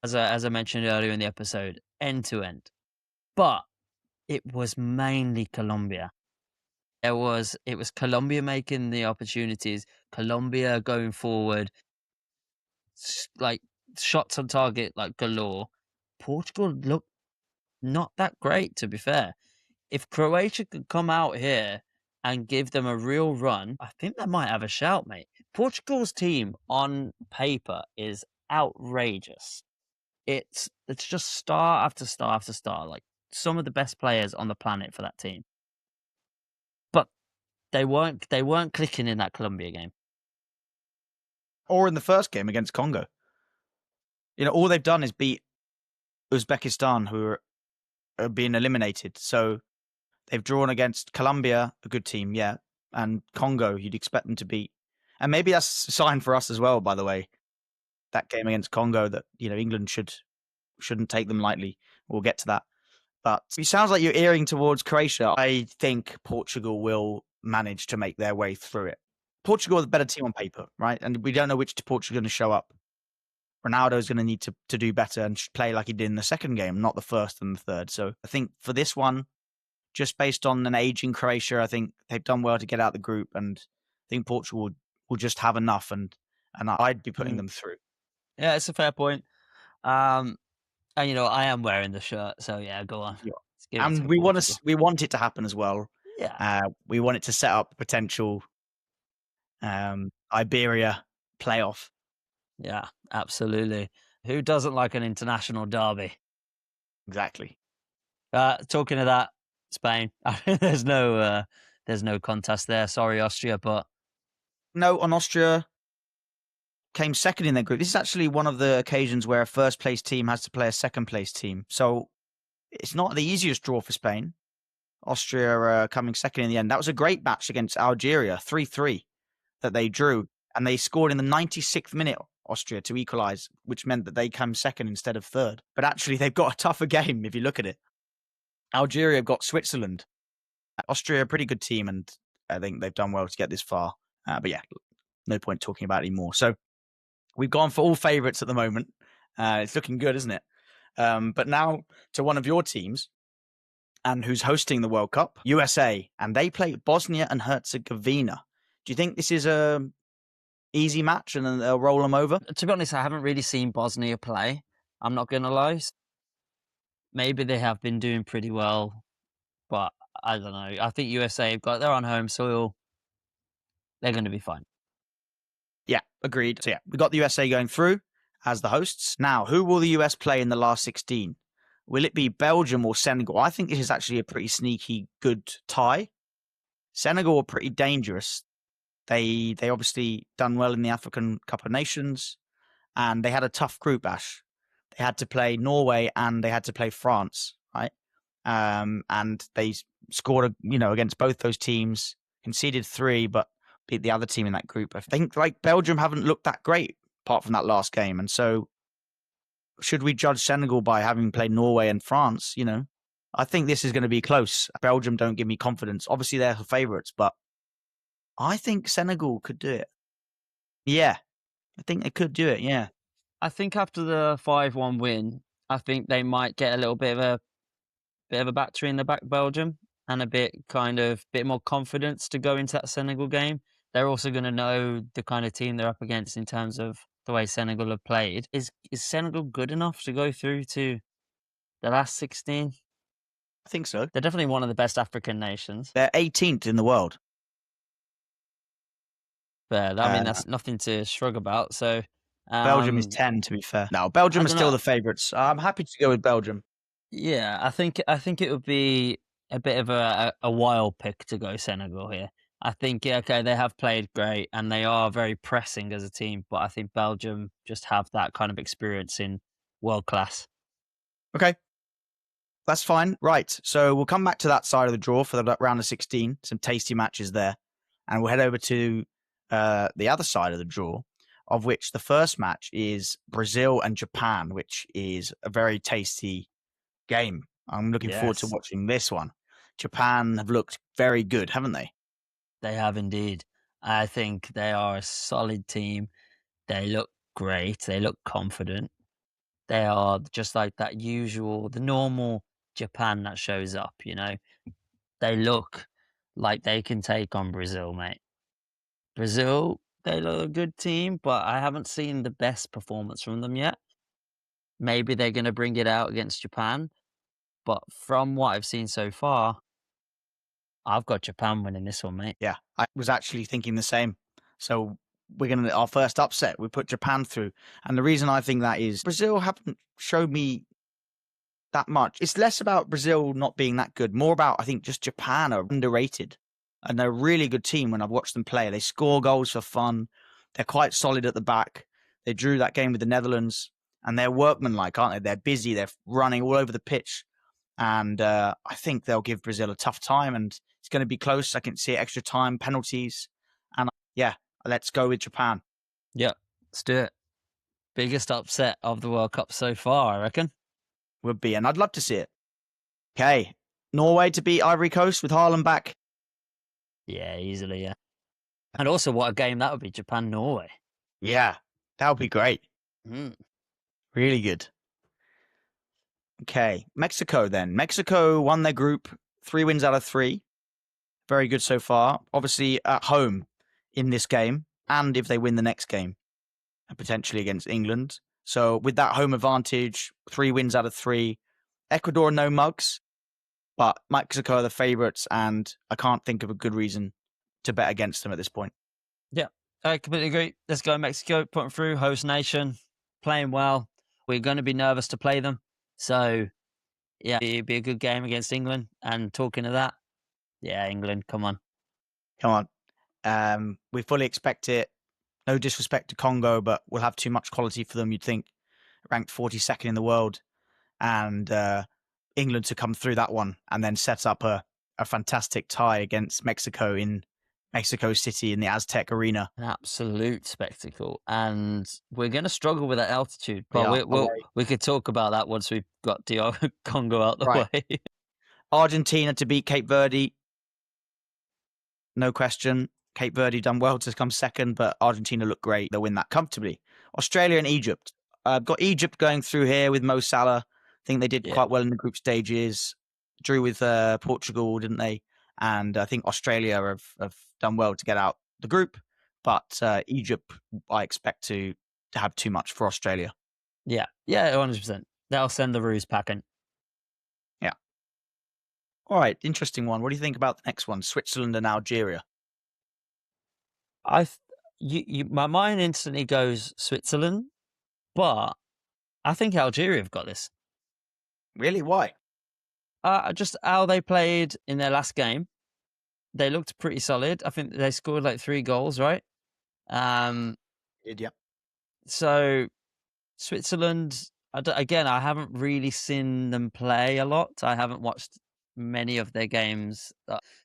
as I mentioned earlier in the episode, end to end. But it was mainly Colombia. It was Colombia making the opportunities, Colombia going forward, like shots on target like galore. Portugal looked not that great, to be fair. If Croatia could come out here and give them a real run, I think they might have a shout, mate. Portugal's team on paper is outrageous. It's just star after star after star, like some of the best players on the planet for that team. But they weren't clicking in that Colombia game. Or in the first game against Congo. You know, all they've done is beat Uzbekistan, who are being eliminated. So they've drawn against Colombia, a good team, yeah, and Congo, you'd expect them to beat. And maybe that's a sign for us as well, by the way, that game against Congo, that, you know, England shouldn't take them lightly. We'll get to that. But it sounds like you're earing towards Croatia. I think Portugal will manage to make their way through it. Portugal are the better team on paper, right? And we don't know which Portugal are going to show up. Ronaldo is going to need to do better and play like he did in the second game, not the first and the third. So I think for this one, just based on an aging Croatia, I think they've done well to get out the group, and I think Portugal will just have enough, and I'd be putting them through. Yeah, it's a fair point. And you know, I am wearing the shirt, so yeah, go on. Yeah. And we want it to happen as well. Yeah. We want it to set up a potential Iberia playoff. Yeah, absolutely. Who doesn't like an international derby? Exactly. Talking of that, Spain. there's no contest there. Sorry, Austria, but no, on Austria came second in their group. This is actually one of the occasions where a first place team has to play a second place team. So it's not the easiest draw for Spain. Austria coming second in the end. That was a great match against Algeria, 3-3 that they drew. And they scored in the 96th minute, Austria, to equalise, which meant that they came second instead of third. But actually, they've got a tougher game if you look at it. Algeria have got Switzerland. Austria, a pretty good team, and I think they've done well to get this far. But yeah, no point talking about it anymore. So we've gone for all favourites at the moment. It's looking good, isn't it? But now to one of your teams, and who's hosting the World Cup, USA, and they play Bosnia and Herzegovina. Do you think this is a easy match and then they'll roll them over? To be honest, I haven't really seen Bosnia play. I'm not going to lie. Maybe they have been doing pretty well, but I don't know. I think USA they're on home soil. They're going to be fine. Yeah, agreed. So yeah, we got the USA going through as the hosts. Now, who will the US play in the last 16? Will it be Belgium or Senegal? I think this is actually a pretty sneaky good tie. Senegal are pretty dangerous. They obviously done well in the African Cup of Nations, and they had a tough group, Ash. They had to play Norway and they had to play France, right? And they scored, against both those teams, conceded 3, but beat the other team in that group. I think Belgium haven't looked that great apart from that last game. And so should we judge Senegal by having played Norway and France? I think this is going to be close. Belgium don't give me confidence. Obviously they're the favourites, but I think Senegal could do it. Yeah, I think they could do it. Yeah. I think after the 5-1 win, I think they might get a little bit of a battery in the back, Belgium, and a bit more confidence to go into that Senegal game. They're also going to know the kind of team they're up against in terms of the way Senegal have played. Is Senegal good enough to go through to the last 16? I think so. They're definitely one of the best African nations. They're 18th in the world. But I mean, that's nothing to shrug about. So Belgium is 10, to be fair. No, Belgium I are don't still know. the favourites. I'm happy to go with Belgium. Yeah, I think it would be a bit of a wild pick to go Senegal here. I think okay, they have played great and they are very pressing as a team, but I think Belgium just have that kind of experience in world class. Okay. That's fine. Right. So we'll come back to that side of the draw for the round of 16. Some tasty matches there. And we'll head over to the other side of the draw, of which the first match is Brazil and Japan, which is a very tasty game. I'm looking forward to Yes. watching this one. Japan have looked very good, haven't they? They have indeed. I think they are a solid team. They look great. They look confident. They are just like the normal Japan that shows up, you know. They look like they can take on Brazil, mate. Brazil, they look a good team, but I haven't seen the best performance from them yet. Maybe they're going to bring it out against Japan, but from what I've seen so far, I've got Japan winning this one, mate. Yeah, I was actually thinking the same. So our first upset, we put Japan through. And the reason I think that is Brazil haven't showed me that much. It's less about Brazil not being that good, more about, I think, just Japan are underrated. And they're a really good team when I've watched them play. They score goals for fun. They're quite solid at the back. They drew that game with the Netherlands. And they're workmanlike, aren't they? They're busy. They're running all over the pitch. And I think they'll give Brazil a tough time. And it's going to be close. I can see it, extra time, penalties. And yeah, let's go with Japan. Yeah, let's do it. Biggest upset of the World Cup so far, I reckon. Would be. And I'd love to see it. Okay. Norway to beat Ivory Coast with Haaland back. Yeah, easily, yeah. And also, what a game that would be, Japan-Norway. Yeah, that would be great. Mm. Really good. Okay, Mexico then. Mexico won their group, 3 wins out of 3. Very good so far. Obviously at home in this game, and if they win the next game, and potentially against England. So with that home advantage, 3 wins out of 3. Ecuador, no mugs, but Mexico are the favourites, and I can't think of a good reason to bet against them at this point. Yeah, I completely agree. Let's go Mexico, put them through, host nation, playing well. We're going to be nervous to play them. So, yeah, it'd be a good game against England. And talking of that, yeah, England, come on. Come on. We fully expect it. No disrespect to Congo, but we'll have too much quality for them, you'd think. Ranked 42nd in the world. And England to come through that one and then set up a fantastic tie against Mexico in Mexico City in the Aztec Arena. An absolute spectacle. And we're going to struggle with that altitude. But we could talk about that once we've got DR Congo out the way. Argentina to beat Cape Verde. No question. Cape Verde done well to come second, but Argentina look great. They'll win that comfortably. Australia and Egypt. Got Egypt going through here with Mo Salah. I think they did quite well in the group stages. Drew with Portugal, didn't they? And I think Australia have done well to get out the group. But Egypt, I expect to have too much for Australia. Yeah, 100%. They'll send the ruse packing. Yeah. All right, interesting one. What do you think about the next one? Switzerland and Algeria. My mind instantly goes Switzerland, but I think Algeria have got this. Really? Why? Just how they played in their last game. They looked pretty solid. I think they scored like 3 goals, right? Yeah. So Switzerland, I haven't really seen them play a lot. I haven't watched many of their games,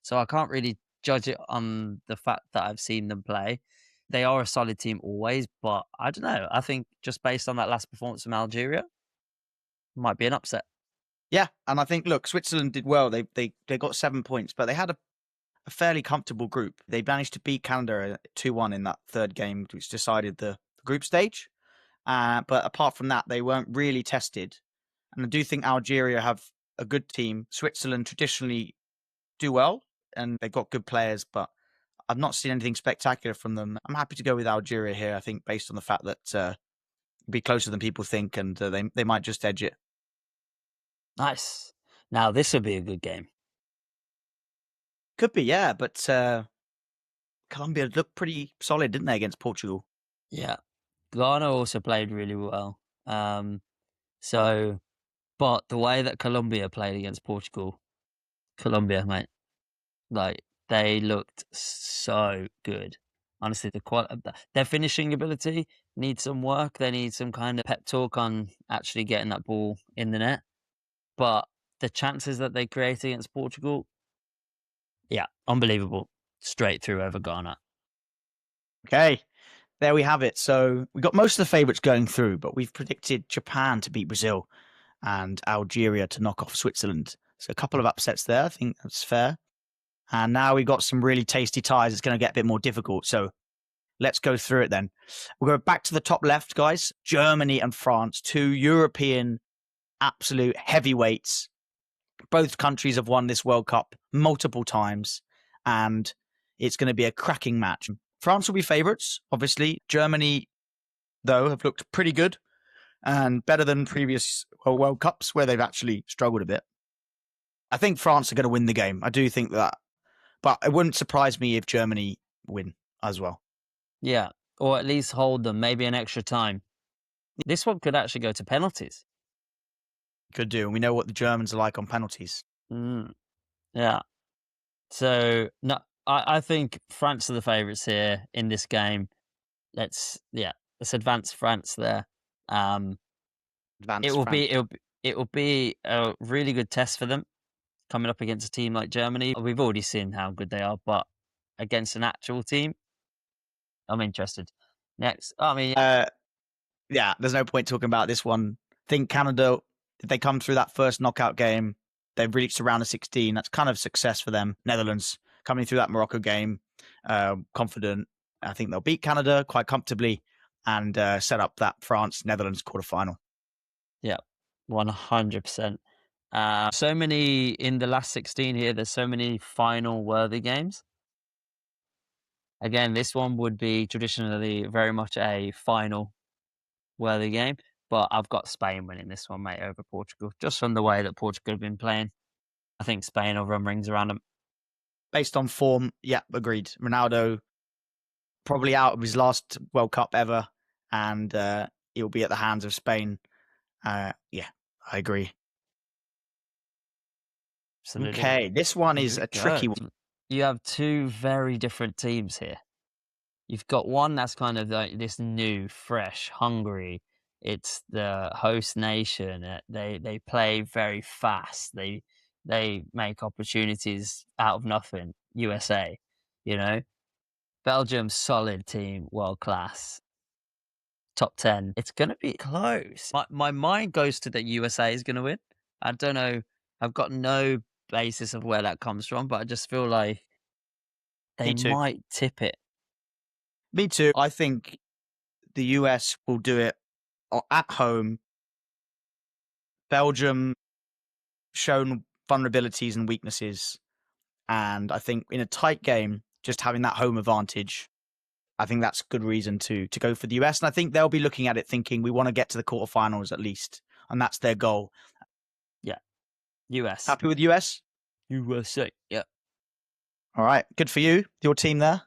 so I can't really judge it on the fact that I've seen them play. They are a solid team always, but I don't know. I think just based on that last performance from Algeria, might be an upset. Yeah, and I think, look, Switzerland did well. They got 7 points, but they had a fairly comfortable group. They managed to beat Canada 2-1 in that third game, which decided the group stage. But apart from that, they weren't really tested. And I do think Algeria have a good team. Switzerland traditionally do well, and they've got good players, but I've not seen anything spectacular from them. I'm happy to go with Algeria here, I think, based on the fact that it'll be closer than people think, and they might just edge it. Nice. Now, this would be a good game. Could be, yeah, but Colombia looked pretty solid, didn't they, against Portugal? Yeah. Ghana also played really well. But the way that Colombia played against Portugal, Colombia, mate, like, they looked so good. Honestly, their finishing ability needs some work. They need some kind of pep talk on actually getting that ball in the net. But the chances that they create against Portugal, yeah, unbelievable. Straight through over Ghana. Okay, there we have it. So we got most of the favourites going through, but we've predicted Japan to beat Brazil and Algeria to knock off Switzerland. So a couple of upsets there. I think that's fair. And now we've got some really tasty ties. It's going to get a bit more difficult. So let's go through it then. We'll go back to the top left, guys. Germany and France, two European absolute heavyweights. Both countries have won this World Cup multiple times, and it's going to be a cracking match. France will be favourites, obviously. Germany, though, have looked pretty good and better than previous World Cups where they've actually struggled a bit. I think France are going to win the game. I do think that. But it wouldn't surprise me if Germany win as well. Yeah, or at least hold them, maybe an extra time. This one could actually go to penalties. Could do. And we know what the Germans are like on penalties. Yeah. So, no, I think France are the favourites here in this game. Let's advance France there. It will be a really good test for them coming up against a team like Germany. We've already seen how good they are, but against an actual team, I'm interested. Next, yeah, there's no point talking about this one. I think Canada, if they come through that first knockout game, they've reached around the 16. That's kind of success for them. Netherlands coming through that Morocco game, confident. I think they'll beat Canada quite comfortably and set up that France-Netherlands quarterfinal. Yeah, 100%. So many in the last 16 here. There's so many final worthy games. Again, this one would be traditionally very much a final worthy game, but I've got Spain winning this one, mate, over Portugal, just from the way that Portugal have been playing. I think Spain will run rings around them. Based on form, yeah, agreed. Ronaldo probably out of his last World Cup ever, and he'll be at the hands of Spain. Yeah, I agree. Absolutely. Okay, this one is a tricky one. You have two very different teams here. You've got one that's kind of like this new, fresh, hungry. It's the host nation. They play very fast. They make opportunities out of nothing. USA, Belgium, solid team, world class, top 10. It's going to be close. My mind goes to that USA is going to win. I don't know. I've got no basis of where that comes from, but I just feel like they might tip it. Me too. I think the US will do it at home. Belgium shown vulnerabilities and weaknesses. And I think in a tight game, just having that home advantage, I think that's good reason to go for the US. And I think they'll be looking at it thinking we want to get to the quarterfinals at least. And that's their goal. Yeah. US. Happy with US? USA. Yeah. All right. Good for you. Your team there?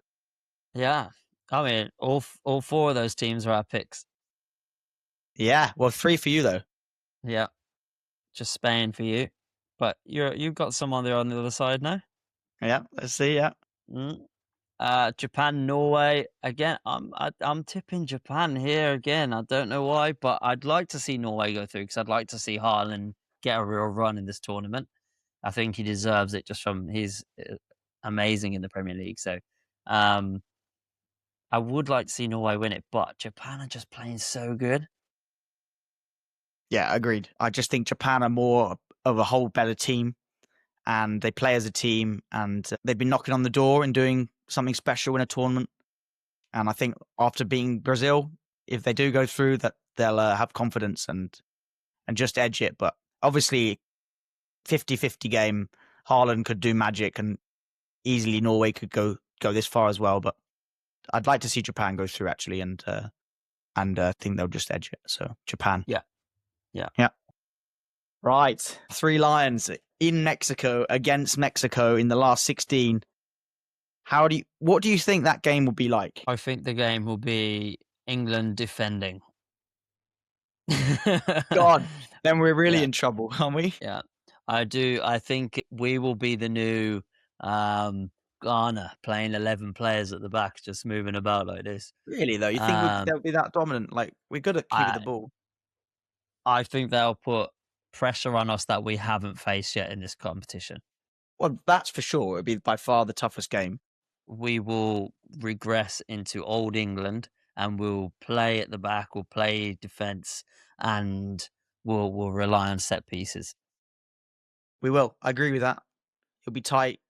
Yeah. I mean, all four of those teams are our picks. Yeah. Well, 3 for you, though. Yeah. Just Spain for you. But you've got someone there on the other side now. Yeah. Let's see. Yeah. Japan, Norway. Again, I'm tipping Japan here again. I don't know why, but I'd like to see Norway go through because I'd like to see Haaland get a real run in this tournament. I think he deserves it just from his amazing in the Premier League. So, I would like to see Norway win it, but Japan are just playing so good. Yeah, agreed. I just think Japan are more of a whole better team and they play as a team and they've been knocking on the door and doing something special in a tournament. And I think after beating Brazil, if they do go through, that they'll have confidence and just edge it. But obviously, 50-50 game, Haaland could do magic and easily Norway could go this far as well. But I'd like to see Japan go through actually, and think they'll just edge it. So Japan. Yeah. Yeah. Right. 3 Lions in Mexico against Mexico in the last 16. What do you think that game will be like? I think the game will be England defending. God, then we're really Yeah. in trouble, aren't we? Yeah, I do. I think we will be the new Ghana, playing 11 players at the back, just moving about like this. Really though, you think they'll be that dominant? Like, we're good at keeping the I ball. I think they'll put pressure on us that we haven't faced yet in this competition. Well, that's for sure. It'll be by far the toughest game. We will regress into old England and we'll play at the back, we'll play defence, and we'll rely on set pieces. We will. I agree with that. It'll be tight.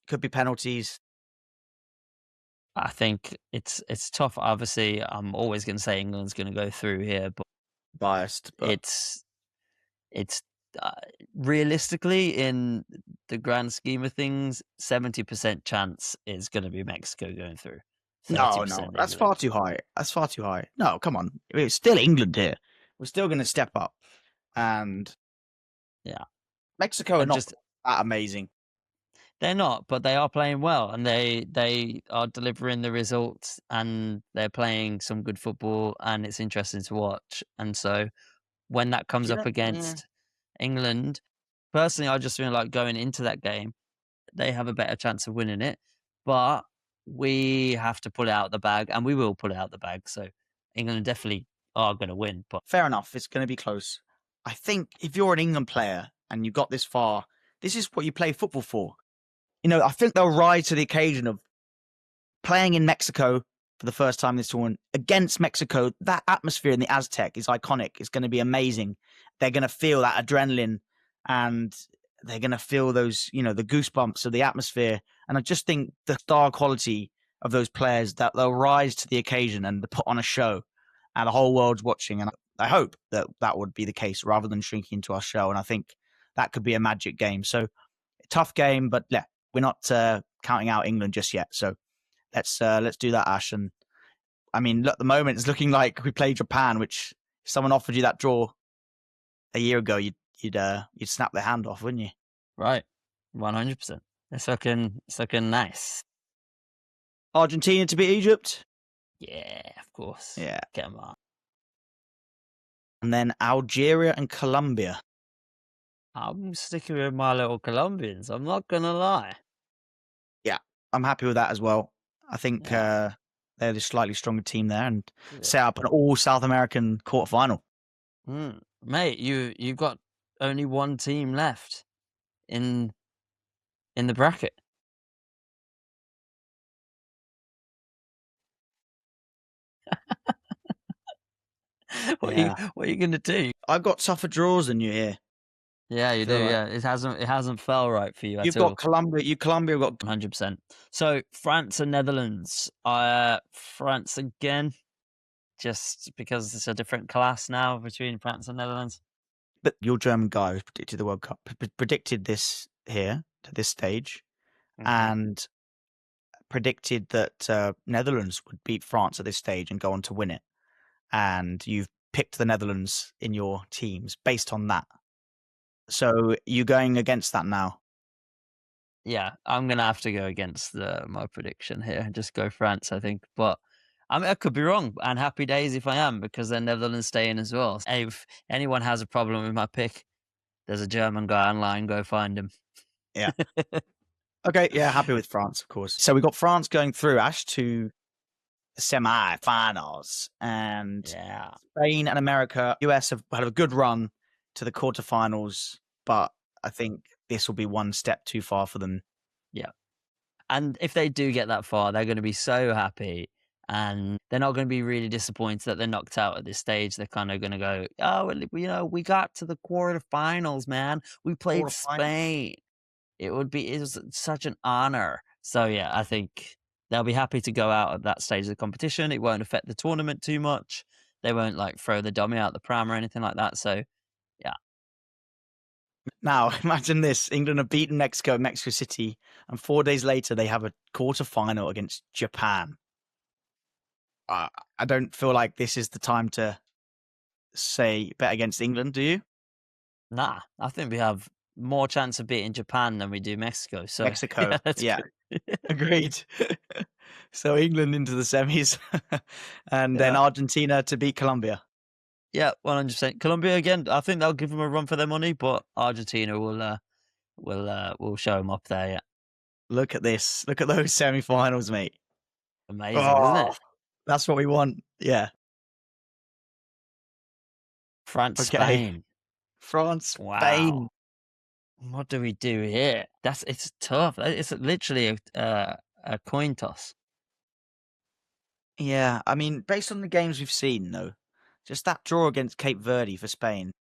Could be penalties. I think it's tough. Obviously, I'm always going to say England's going to go through here, but Biased, but it's realistically, in the grand scheme of things, 70% chance is going to be Mexico going through. no, 30% that's England. far too high. That's far too high. No, come on. It's still England here. We're still going to step up. And Yeah. Mexico are And not just that amazing. they're not, but they are playing well, and they are delivering the results, and they're playing some good football, and it's interesting to watch. And so when that comes You up know, against England, personally, I just feel like going into that game, they have a better chance of winning it, but we have to pull it out the bag, and we will pull it out the bag. So England definitely are going to win, but fair enough. It's going to be close. I think if you're an England player and you got this far, this is what you play football for. You know, I think they'll rise to the occasion of playing in Mexico for the first time this tournament against Mexico. That atmosphere in the Aztec is iconic. It's going to be amazing. They're going to feel that adrenaline and they're going to feel those, you know, the goosebumps of the atmosphere. And I just think the star quality of those players, that they'll rise to the occasion and put on a show and the whole world's watching. And I hope that that would be the case rather than shrinking into our shell. And I think that could be a magic game. So tough game, but yeah, we're not counting out England just yet. So let's do that, Ash. And I mean, at the moment, it's looking like we play Japan, which if someone offered you that draw a year ago, you'd snap their hand off, wouldn't you? right, 100%. It's looking nice. Argentina to beat Egypt. Yeah, of course. Yeah. Come on. And then Algeria and Colombia. I'm sticking with my little Colombians. I'm not gonna lie. Yeah, I'm happy with that as well. I think Yeah. they're the slightly stronger team there and Yeah. set up an all South American quarterfinal. Mate, you've got only one team left in the bracket. What are you gonna do? I've got tougher draws than you here. Yeah, you do. Feel like- Yeah, it hasn't felt right for you at You've all. got Colombia. Colombia have got 100%. So France and Netherlands. France again, just because it's a different class now between France and Netherlands. but your German guy who's predicted the World Cup predicted this here to this stage and predicted that Netherlands would beat France at this stage and go on to win it. And you've picked the Netherlands in your teams based on that. So you're going against that now. Yeah, I'm gonna have to go against my prediction here and just go France, I think. But I mean, I could be wrong, and happy days if I am, because then Netherlands stay in as well. If anyone has a problem with my pick, there's a German guy online. Go find him. Yeah. Okay, yeah, happy with France, of course. So we got France going through, Ash, to the semi-finals, and Yeah. Spain and America, US have had a good run to the quarterfinals, but I think this will be one step too far for them. And if they do get that far, they're going to be so happy, and they're not going to be really disappointed that they're knocked out at this stage. They're kind of going to go, "Oh, well, you know, we got to the quarterfinals, man. We played Quarterfinals. Spain. It was such an honor." So yeah, I think they'll be happy to go out at that stage of the competition. It won't affect the tournament too much. They won't like throw the dummy out the pram or anything like that. So Now, imagine this. England have beaten Mexico at Mexico City, and 4 days later, they have a quarterfinal against Japan. I don't feel like this is the time to say bet against England, do you? Nah, I think we have more chance of beating Japan than we do Mexico. So Mexico, let's yeah. go. Agreed. So England into the semis, and then Yeah. Argentina to beat Colombia. Yeah, 100%. Colombia again. I think they'll give them a run for their money, but Argentina will show them up there. Yeah, Look at this. Look at those semi-finals, mate. amazing, isn't it? That's what we want. Yeah. France, Okay. Spain. France, Wow. Spain. What do we do here? It's tough. It's literally a coin toss. Yeah, I mean, based on the games we've seen, though, just that draw against Cape Verde for Spain,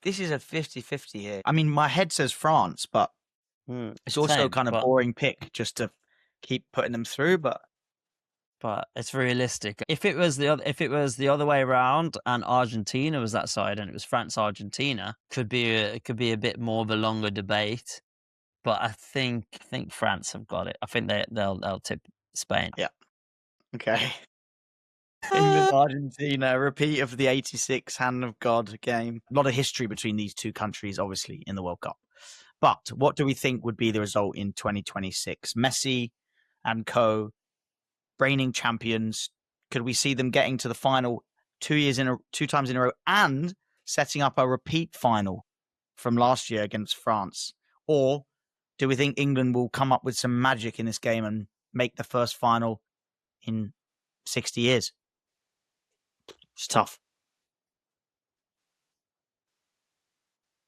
this is a 50-50 here. I mean, my head says France, but it's also Same, kind of boring pick just to keep putting them through, but it's realistic. If it was the other way around and Argentina was that side and it was France Argentina, it could be a bit more of a longer debate. But I think France have got it. I think they'll tip Spain. yeah. Okay. England, Argentina, repeat of the 86 Hand of God game. A lot of history between these two countries, obviously, in the World Cup. But what do we think would be the result in 2026? Messi and co, reigning champions. Could we see them getting to the final 2 times in a row and setting up a repeat final from last year against France? Or do we think England will come up with some magic in this game and make the first final in 60 years? It's tough.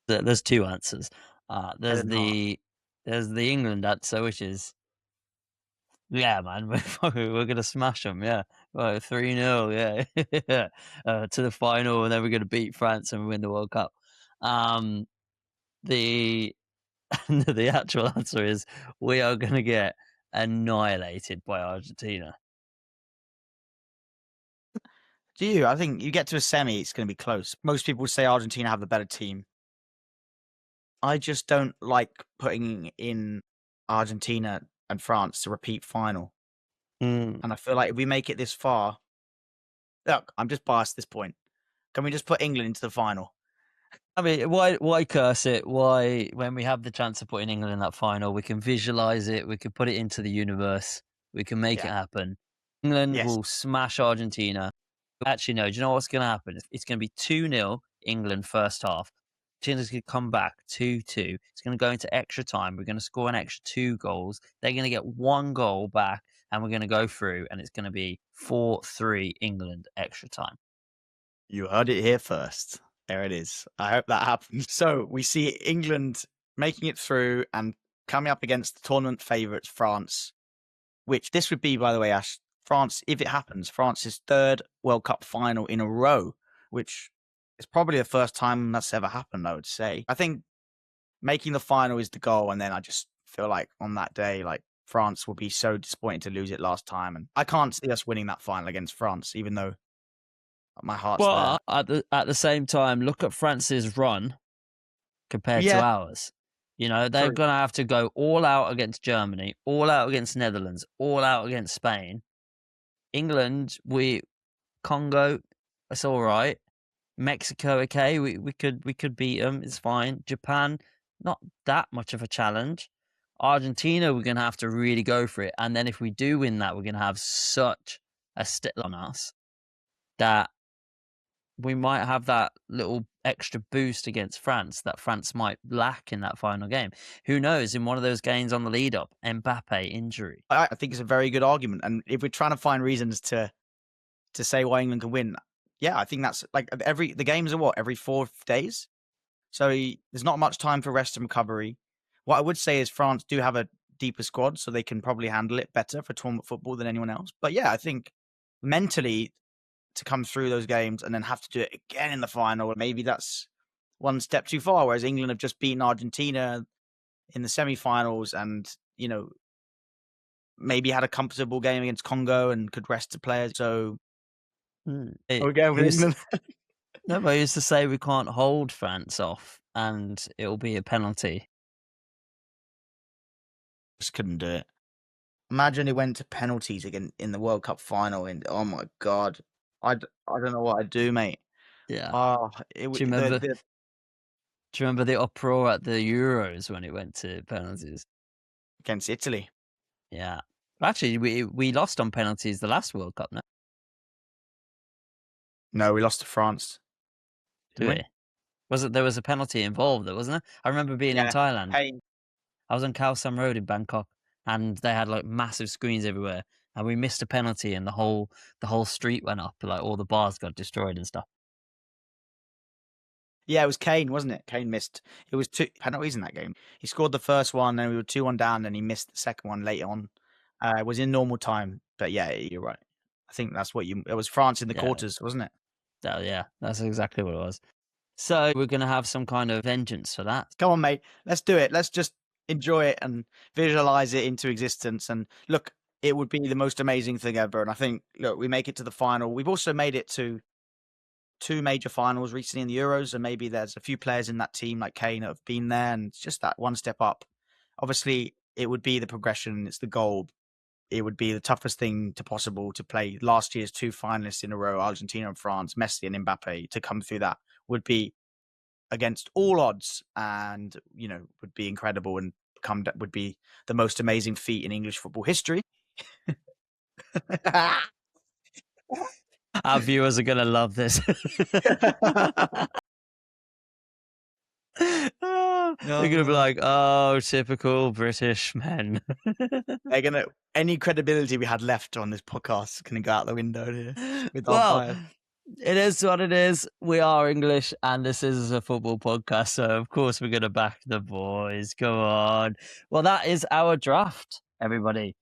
There's two answers. There's don't know. the England answer, which is yeah, man, we're gonna smash them. Yeah, 3-0. Yeah, to the final, and then we're gonna beat France and win the World Cup. The the actual answer is we are gonna get annihilated by Argentina. Do you? I think you get to a semi, it's going to be close. Most people say Argentina have the better team. I just don't like putting in Argentina and France to repeat final. And I feel like if we make it this far, look, I'm just biased at this point. Can we just put England into the final? I mean, why curse it? Why, when we have the chance of putting England in that final, we can visualize it, we can put it into the universe, we can make it happen. England Yes. will smash Argentina. Actually, no, do you know what's going to happen? It's going to be 2-0 England first half. Argentina's going to come back 2-2. It's going to go into extra time. We're going to score an extra 2 goals. They're going to get 1 goal back, and we're going to go through, and it's going to be 4-3 England extra time. You heard it here first. There it is. I hope that happens. So we see England making it through and coming up against the tournament favourites, France, which this would be, by the way, Ash, France, if it happens, France's 3rd World Cup final in a row, which is probably the first time that's ever happened, I would say. I think making the final is the goal, and then I just feel like on that day, like France will be so disappointed to lose it last time, and I can't see us winning that final against France, even though my heart's there. At the same time, look at France's run compared to ours. You know, they're going to have to go all out against Germany, all out against Netherlands, all out against Spain. England, Congo, it's all right. Mexico, okay, we could beat them. It's fine. Japan, not that much of a challenge. Argentina, we're going to have to really go for it. And then if we do win that, we're going to have such a stick on us that we might have that little extra boost against France that France might lack in that final game. Who knows? In one of those games on the lead up, Mbappe injury. I think it's a very good argument. And if we're trying to find reasons to say why England can win, yeah, I think that's like the games are every 4 days. So there's not much time for rest and recovery. What I would say is France do have a deeper squad, so they can probably handle it better for tournament football than anyone else. But yeah, I think mentally to come through those games and then have to do it again in the final, maybe that's one step too far. Whereas England have just beaten Argentina in the semi-finals and, you know, maybe had a comfortable game against Congo and could rest the players. So we're going with England. No, but I used to say we can't hold France off and it'll be a penalty. Just couldn't do it. Imagine it went to penalties again in the World Cup final. And oh my God, I don't know what I'd do, mate. Yeah. Oh, Do you remember Do you remember the uproar at the Euros when it went to penalties? Against Italy. Yeah. Actually, we lost on penalties the last World Cup, no? No, we lost to France. Did we? There was a penalty involved, though, wasn't there? I remember being in Yeah, Thailand. Kane. I was on Khao Sam Road in Bangkok, and they had like massive screens everywhere, and we missed a penalty, and the whole street went up, like all the bars got destroyed and stuff. Yeah, it was Kane, wasn't it? Kane missed. It was 2 penalties in that game. He scored the first one, then we were 2-1 down, and he missed the second one late on. It was in normal time, but yeah, you're right. I think that's what it was France in the quarters, wasn't it? Yeah, that's exactly what it was. So we're going to have some kind of vengeance for that. Come on, mate. Let's do it. Let's just enjoy it and visualize it into existence. And look, it would be the most amazing thing ever. And I think, look, we make it to the final. We've also made it to 2 major finals recently in the Euros, and maybe there's a few players in that team like Kane that have been there, and it's just that one step up. Obviously, it would be the progression. It's the goal. It would be the toughest thing possible to play last year's 2 finalists in a row, Argentina and France, Messi and Mbappe, to come through that would be against all odds, and would be incredible and would be the most amazing feat in English football history. Our viewers are going to love this. They're going to be like, oh, typical British men. They're going to, any credibility we had left on this podcast is going to go out the window here with our bias. It is what it is. We are English, and this is a football podcast, so of course we're going to back the boys. Go on. Well, that is our draft, everybody.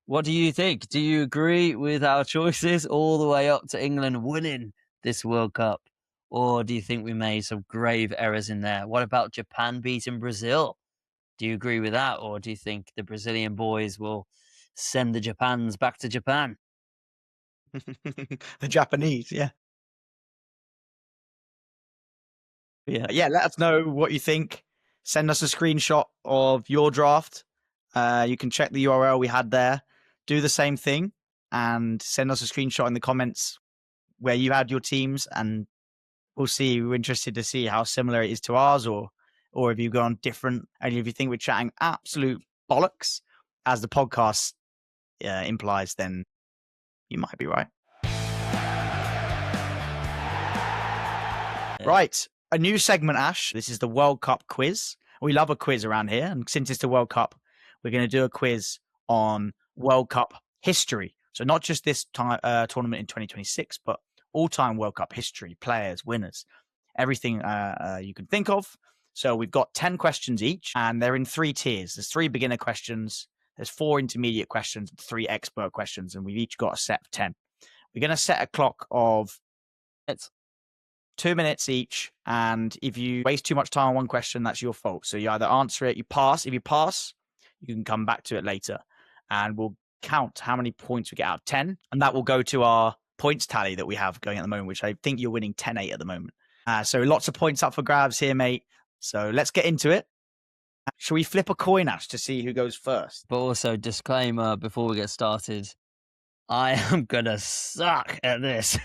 What do you think? Do you agree with our choices all the way up to England winning this World Cup? Or do you think we made some grave errors in there? What about Japan beating Brazil? Do you agree with that? Or do you think the Brazilian boys will send the Japans back to Japan? The Japanese, yeah. Yeah, let us know what you think. Send us a screenshot of your draft. You can check the URL we had there. Do the same thing and send us a screenshot in the comments where you had your teams, and we'll see. We're interested to see how similar it is to ours, or if you've gone different, and if you think we're chatting absolute bollocks, as the podcast implies, then you might be right. Right. A new segment, Ash. This is the World Cup quiz. We love a quiz around here. And since it's the World Cup, we're going to do a quiz on World Cup history. So not just this tournament in 2026, but all-time World Cup history, players, winners, everything you can think of. So we've got 10 questions each, and they're in 3 tiers. There's 3 beginner questions, there's 4 intermediate questions, 3 expert questions, and we've each got a set of 10. We're going to set a clock of 2 minutes each, and if you waste too much time on one question, that's your fault. So you either answer it, you pass. If you pass, you can come back to it later, and we'll count how many points we get out of 10, and that will go to our points tally that we have going at the moment, which I think you're winning 10-8 at the moment. So lots of points up for grabs here, mate. So let's get into it. Shall we flip a coin, Ash, to see who goes first? But also, disclaimer before we get started, I am going to suck at this.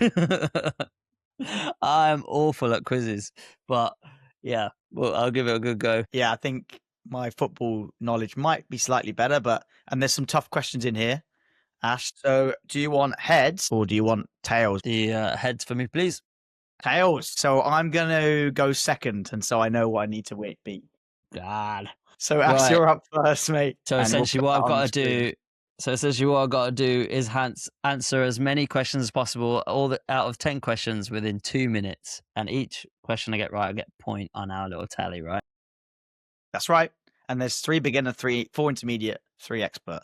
I'm awful at quizzes, but yeah, well, I'll give it a good go. Yeah, I think my football knowledge might be slightly better, and there's some tough questions in here, Ash. So do you want heads or do you want tails? The heads for me, please. Tails. So I'm going to go second, and so I know what I need to beat. God. So Ash, Right. you're up first, mate. So and essentially we'll what put I've that on got the to screen. do... So essentially what I've got to do is answer as many questions as possible, out of 10 questions within 2 minutes. And each question I get right, I get a point on our little tally, right? That's right. And there's 3 beginner, 4 intermediate, 3 expert.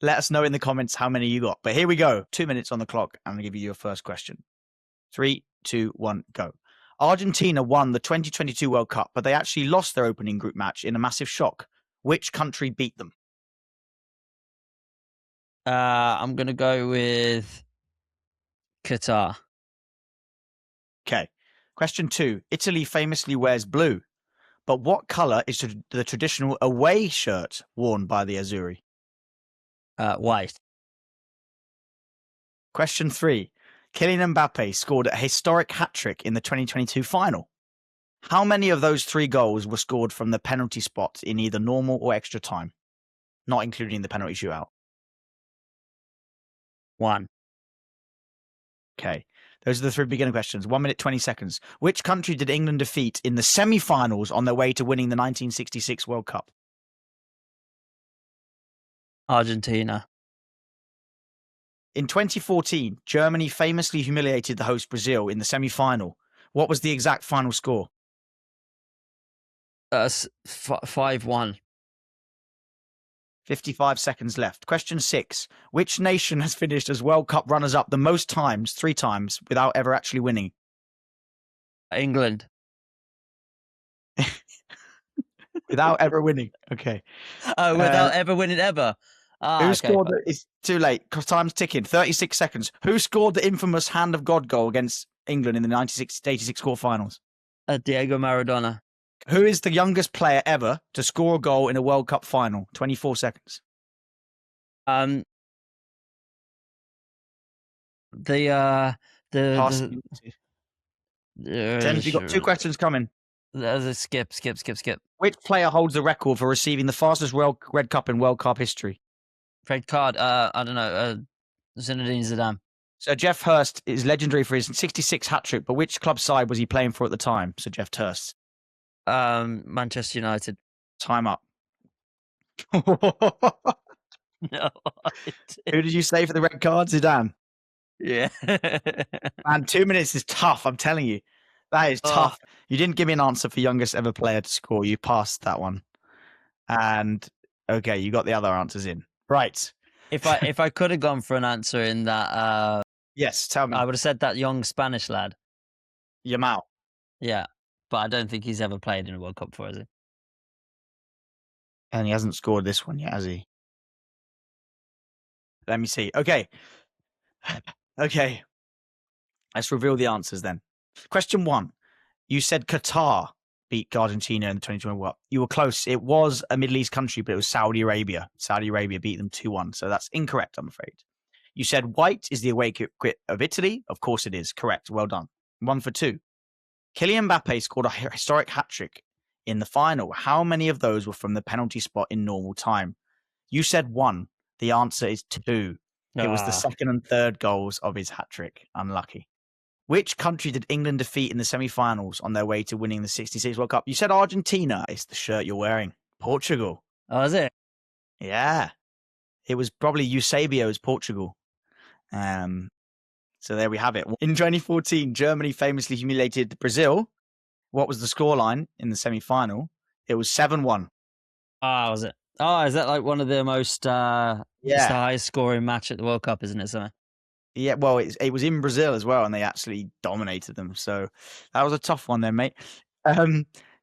Let us know in the comments how many you got. But here we go. 2 minutes on the clock. I'm going to give you your first question. 3, 2, 1, go. Argentina won the 2022 World Cup, but they actually lost their opening group match in a massive shock. Which country beat them? I'm going to go with Qatar. Okay. Question 2. Italy famously wears blue, but what colour is the traditional away shirt worn by the Azzurri? White. Question 3. Kylian Mbappe scored a historic hat-trick in the 2022 final. How many of those 3 goals were scored from the penalty spot in either normal or extra time, not including the penalty shootout? 1. Okay. Those are the 3 beginner questions. 1 minute, 20 seconds. Which country did England defeat in the semi-finals on their way to winning the 1966 World Cup? Argentina. In 2014, Germany famously humiliated the host Brazil in the semi-final. What was the exact final score? 5-1. 55 seconds left. Question 6. Which nation has finished as World Cup runners-up the most times, 3 times, without ever actually winning? England. Without ever winning. Okay. Oh, without ever winning ever. Who scored it's too late because time's ticking. 36 seconds. Who scored the infamous Hand of God goal against England in the 1986 quarterfinals? Diego Maradona. Who is the youngest player ever to score a goal in a World Cup final? 24 seconds. The You've got 2 questions coming. Skip. Which player holds the record for receiving the fastest red cup in World Cup history? Red card. I don't know. Zinedine Zidane. So Jeff Hurst is legendary for his 66 hat-trick, but which club side was he playing for at the time? So Jeff Hurst. Manchester United. Time up. No. Who did you say for the red card? Zidane. Yeah. Man, 2 minutes is tough. I'm telling you, that is tough. You didn't give me an answer for youngest ever player to score. You passed that one, and okay, you got the other answers in. Right. If I could have gone for an answer in that, yes, tell me. I would have said that young Spanish lad. Yamal. Yeah, but I don't think he's ever played in a World Cup before, has he? And he hasn't scored this one yet, has he? Let me see. Okay. Okay. Let's reveal the answers then. Question 1. You said Qatar beat Argentina in the 2020 World Cup. You were close. It was a Middle East country, but it was Saudi Arabia. Saudi Arabia beat them 2-1. So that's incorrect, I'm afraid. You said white is the away kit of Italy. Of course it is. Correct. Well done. 1 for 2. Kylian Mbappe scored a historic hat-trick in the final. How many of those were from the penalty spot in normal time? You said 1. The answer is 2. It was the second and third goals of his hat-trick. Unlucky. Which country did England defeat in the semi-finals on their way to winning the 66 World Cup? You said Argentina. It's the shirt you're wearing. Portugal. Oh, is it? Yeah. It was probably Eusebio's Portugal. So there we have it. In 2014, Germany famously humiliated Brazil. What was the scoreline in the semi-final? It was 7-1. Oh, was it? Oh, is that like one of the most the highest scoring match at the World Cup, isn't it? Something? Yeah, well, it was in Brazil as well, and they actually dominated them. So that was a tough one then, mate.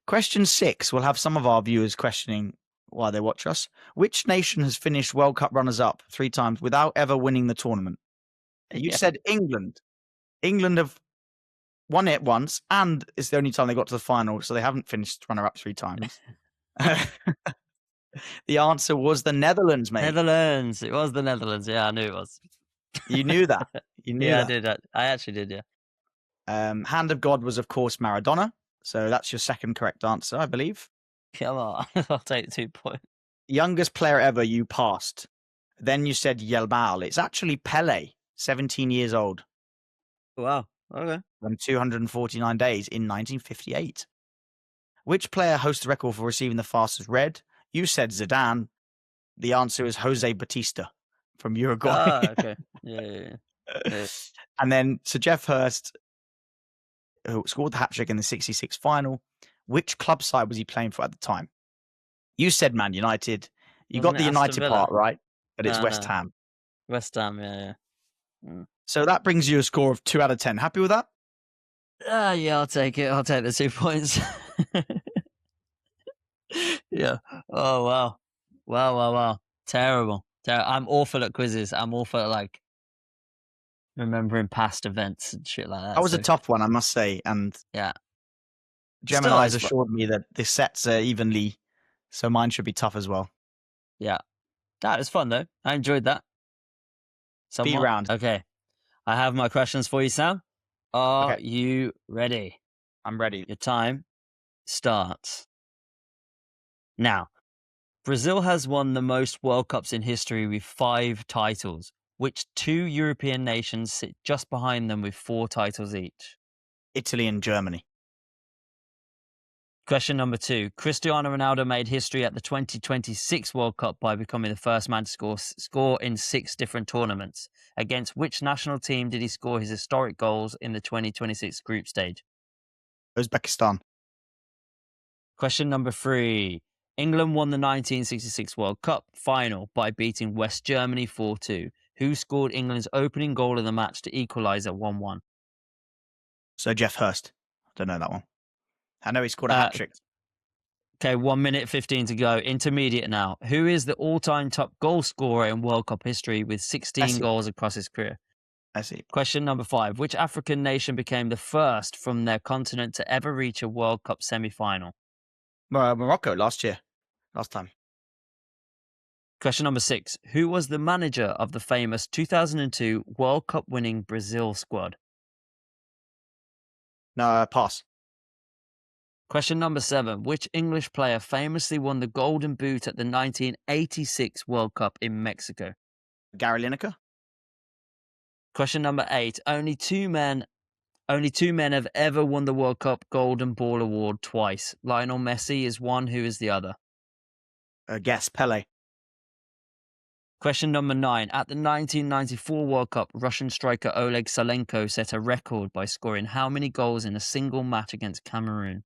Question 6, we'll have some of our viewers questioning why they watch us. Which nation has finished World Cup runners-up 3 times without ever winning the tournament? You said England. England have won it once, and it's the only time they got to the final, so they haven't finished runner-up 3 times. The answer was the Netherlands, mate. Netherlands. It was the Netherlands. Yeah, I knew it was. You knew that. You knew that. I did. I actually did, yeah. Hand of God was, of course, Maradona. So that's your second correct answer, I believe. Come on. I'll take 2 points. Youngest player ever, you passed. Then you said Yamal. It's actually Pele, 17 years old. Wow. Okay. On 249 days in 1958. Which player hosts the record for receiving the fastest red? You said Zidane. The answer is Jose Batista from Uruguay. Ah, okay. Yeah. And then Sir Jeff Hurst, who scored the hat-trick in the 66 final. Which club side was he playing for at the time? You said Man United. You got the United part right, but it's West Ham. West Ham, yeah. So that brings you a score of 2 out of 10. Happy with that? Yeah, I'll take it. I'll take the 2 points. Yeah. Oh, wow. Wow. Terrible. I'm awful at quizzes. I'm awful at, like, remembering past events and shit like that. That was a tough one, I must say. And yeah, Gemini's assured me that the sets are evenly, so mine should be tough as well. Yeah. That was fun, though. I enjoyed that. Speed round. Okay. I have my questions for you, Sam. Are Okay. you ready? I'm ready. Your time starts now. Brazil has won the most World Cups in history with 5 titles, which 2 European nations sit just behind them with 4 titles each. Italy and Germany. Question number 2. Cristiano Ronaldo made history at the 2026 World Cup by becoming the first man to score in 6 different tournaments. Against which national team did he score his historic goals in the 2026 group stage? Uzbekistan. Question number 3. England won the 1966 World Cup final by beating West Germany 4-2. Who scored England's opening goal of the match to equalise at 1-1? So Jeff Hurst. I don't know that one. I know he scored a hat-trick. Okay, 1 minute 15 to go. Intermediate now. Who is the all-time top goal scorer in World Cup history with 16 goals across his career? I see. Question number 5. Which African nation became the first from their continent to ever reach a World Cup semi-final? Morocco last time. Question number 6. Who was the manager of the famous 2002 World Cup winning Brazil squad? No, pass. Question number 7. Which English player famously won the Golden Boot at the 1986 World Cup in Mexico? Gary Lineker. Question number 8. Only two men have ever won the World Cup Golden Ball Award twice. Lionel Messi is one. Who is the other? Guess Pele. Question number 9. At the 1994 World Cup, Russian striker Oleg Salenko set a record by scoring how many goals in a single match against Cameroon?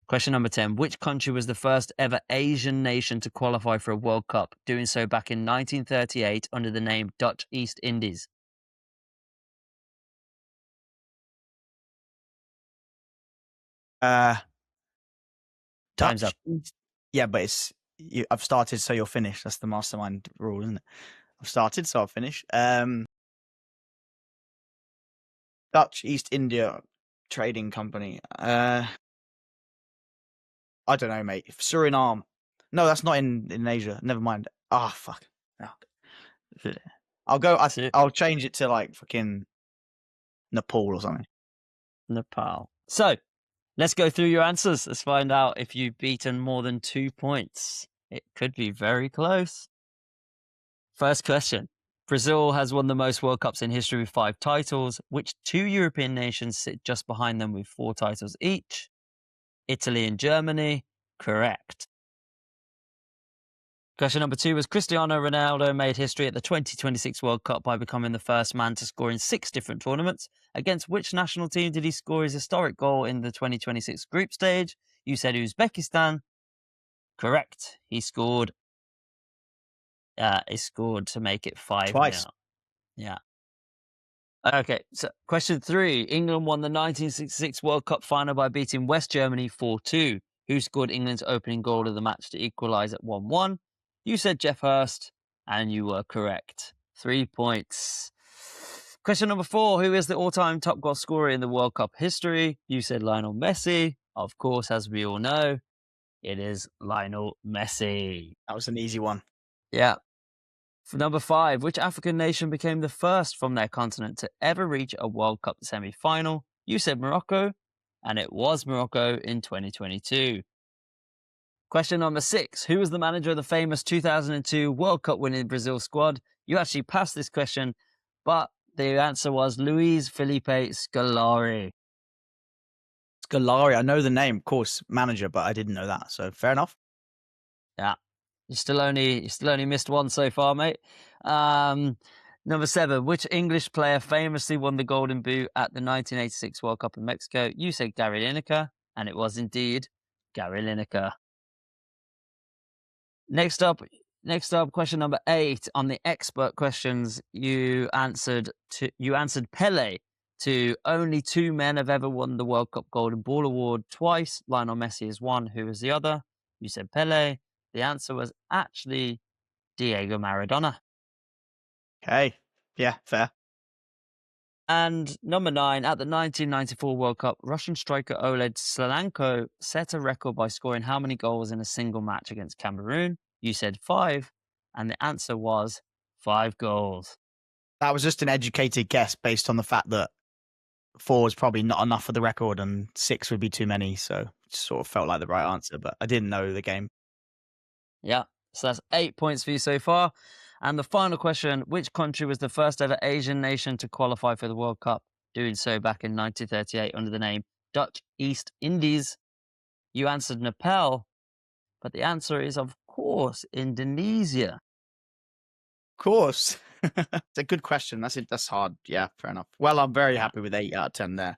Question number 10. Which country was the first ever Asian nation to qualify for a World Cup, doing so back in 1938 under the name Dutch East Indies? Time's up. Yeah, but I've started, so you're finished. That's the mastermind rule, isn't it? I've started, so I'll finish. Dutch East India Trading Company. I don't know, mate. Suriname. No, that's not in Asia. Never mind. Ah, fuck. Oh. I'll change it to like fucking Nepal or something. Nepal. So, let's go through your answers. Let's find out if you've beaten more than 2 points. It could be very close. First question. Brazil has won the most World Cups in history with 5 titles, which 2 European nations sit just behind them with 4 titles each. Italy and Germany. Correct. Question number 2 was Cristiano Ronaldo made history at the 2026 World Cup by becoming the first man to score in 6 different tournaments. Against which national team did he score his historic goal in the 2026 group stage? You said Uzbekistan. Correct. He scored to make it 5 Twice. now. Yeah. Okay, so question 3. England won the 1966 World Cup final by beating West Germany 4-2. Who scored England's opening goal of the match to equalise at 1-1? You said Jeff Hurst, and you were correct. 3 points. Question number 4. Who is the all-time top goal scorer in the World Cup history? You said Lionel Messi. Of course, as we all know, it is Lionel Messi. That was an easy one. Yeah. For number 5, which African nation became the first from their continent to ever reach a World Cup semi-final? You said Morocco, and it was Morocco in 2022. Question number 6, who was the manager of the famous 2002 World Cup winning Brazil squad? You actually passed this question, but the answer was Luis Felipe Scolari. Scolari, I know the name, of course, manager, but I didn't know that, so fair enough. Yeah. You still only missed one so far, mate. Number 7, which English player famously won the Golden Boot at the 1986 World Cup in Mexico? You said Gary Lineker, and it was indeed Gary Lineker. Next up, question number 8 on the expert questions. You answered Pele. To only 2 men have ever won the World Cup Golden Ball Award twice. Lionel Messi is one. Who is the other? You said Pele. The answer was actually Diego Maradona. Okay. Yeah, fair. And number 9, at the 1994 World Cup, Russian striker Oleg Salenko set a record by scoring how many goals in a single match against Cameroon? You said 5, and the answer was 5 goals. That was just an educated guess based on the fact that 4 is probably not enough for the record and 6 would be too many. So it sort of felt like the right answer, but I didn't know the game. Yeah. So that's 8 points for you so far. And the final question, which country was the first ever Asian nation to qualify for the World Cup, doing so back in 1938 under the name Dutch East Indies? You answered Nepal, but the answer is, of course, Indonesia. Of course. It's a good question. That's hard. Yeah, fair enough. Well, I'm very happy with 8 out of 10 there.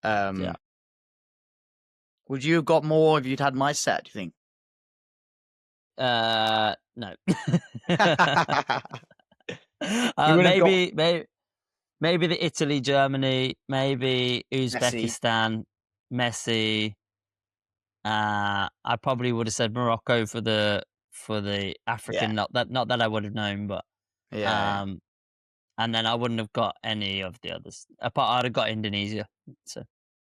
Yeah. Would you have got more if you'd had my set, do you think? No. You would have Maybe the Italy, Germany, maybe Uzbekistan, Messi. I probably would have said Morocco for the African. Yeah. Not that I would have known, but Yeah. and then I wouldn't have got any of the others. Apart, I'd have got Indonesia. So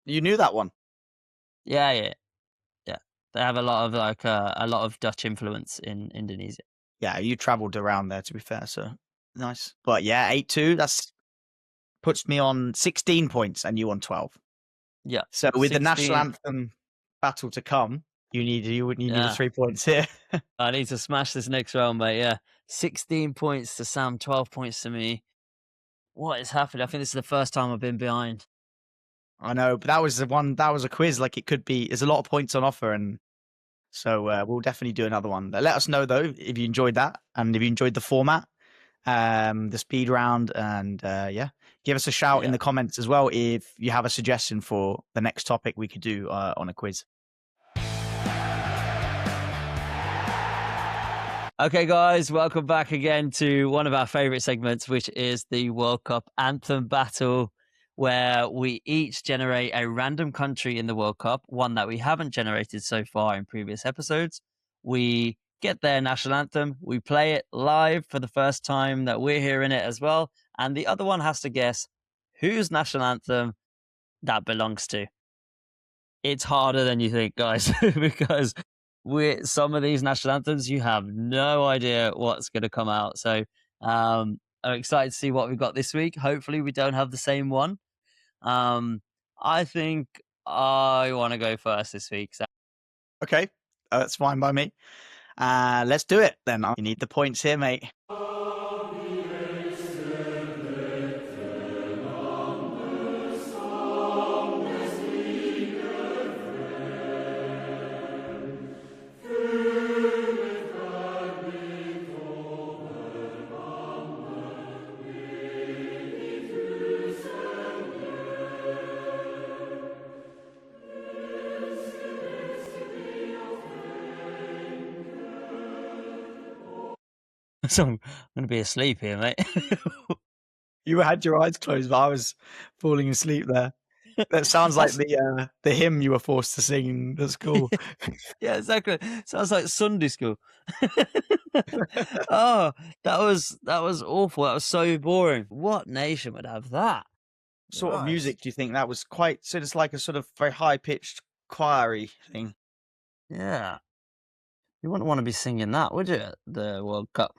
You knew that one. yeah. They have a lot of Dutch influence in Indonesia. Yeah, you travelled around there, to be fair, so nice. But yeah, 8-2, that's puts me on 16 points and you on 12. Yeah. So with the national 16. anthem battle to come, you would need the 3 points here. I need to smash this next round, mate. Yeah. 16 points to Sam, 12 points to me. What is happening? I think this is the first time I've been behind. I know, but that was a quiz. Like, it could be, there's a lot of points on offer, and so we'll definitely do another one. Let us know though if you enjoyed that and if you enjoyed the format, the speed round, and give us a shout in the comments as well if you have a suggestion for the next topic we could do on a quiz. Okay, guys, welcome back again to one of our favorite segments, which is the World Cup Anthem battle, where we each generate a random country in the World Cup, one that we haven't generated so far in previous episodes. We get their national anthem, we play it live for the first time that we're hearing it as well, and the other one has to guess whose national anthem that belongs to. It's harder than you think, guys, because with some of these national anthems, you have no idea what's going to come out. So I'm excited to see what we've got this week. Hopefully we don't have the same one. I think I want to go first this week. So. Okay, that's fine by me. Let's do it then. You need the points here, mate. So I'm going to be asleep here, mate. You had your eyes closed, but I was falling asleep there. That sounds like the hymn you were forced to sing at school. Yeah, exactly. Sounds like Sunday school. Oh, that was awful. That was so boring. What nation would have that? What sort of music do you think that was? Quite, so it's like a sort of very high pitched choiry thing. Yeah. You wouldn't want to be singing that, would you, at the World Cup?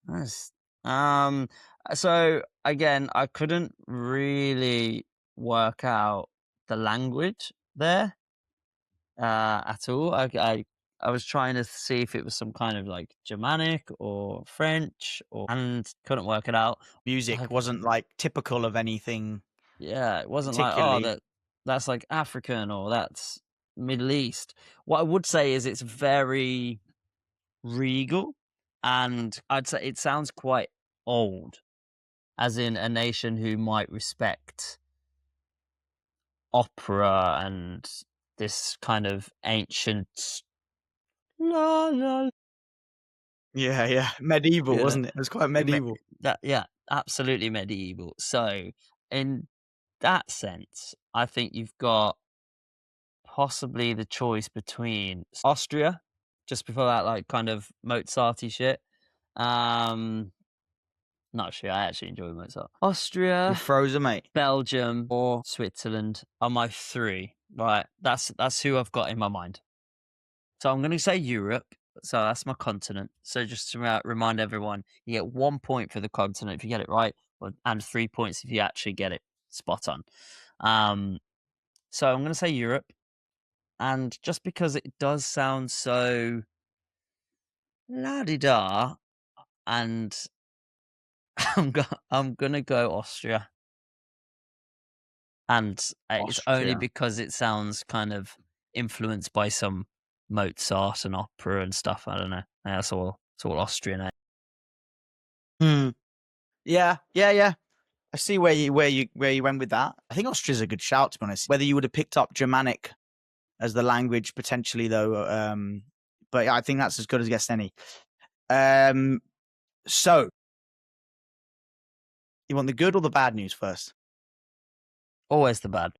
Nice. So again, I couldn't really work out the language there at all. I was trying to see if it was some kind of like Germanic or French, and couldn't work it out. Music wasn't like typical of anything. Yeah, it wasn't like, that's like African or that's Middle East. What I would say is it's very regal, and I'd say it sounds quite old, as in a nation who might respect opera and this kind of ancient Yeah, medieval, wasn't it? It was quite medieval. Absolutely medieval. So in that sense, I think you've got possibly the choice between Austria, just before that, like kind of Mozart-y shit. Not sure. I actually enjoy Mozart. Austria, You're frozen, mate. Belgium, or Switzerland are my 3. Right, that's who I've got in my mind. So I'm going to say Europe, So that's my continent. So just to remind everyone, you get 1 point for the continent if you get it right, and 3 points if you actually get it spot on. So I'm going to say Europe, and just because it does sound so la-di-da, and I'm gonna go Austria, and it's only Austria. because it sounds kind of influenced by some Mozart and opera and stuff. I don't know. Yeah, it's all Austrian. Yeah. I see where you went with that. I think Austria's a good shout, to be honest. Whether you would have picked up Germanic as the language potentially, though, but yeah, I think that's as good as guess any. So, you want the good or the bad news first? Always the bad.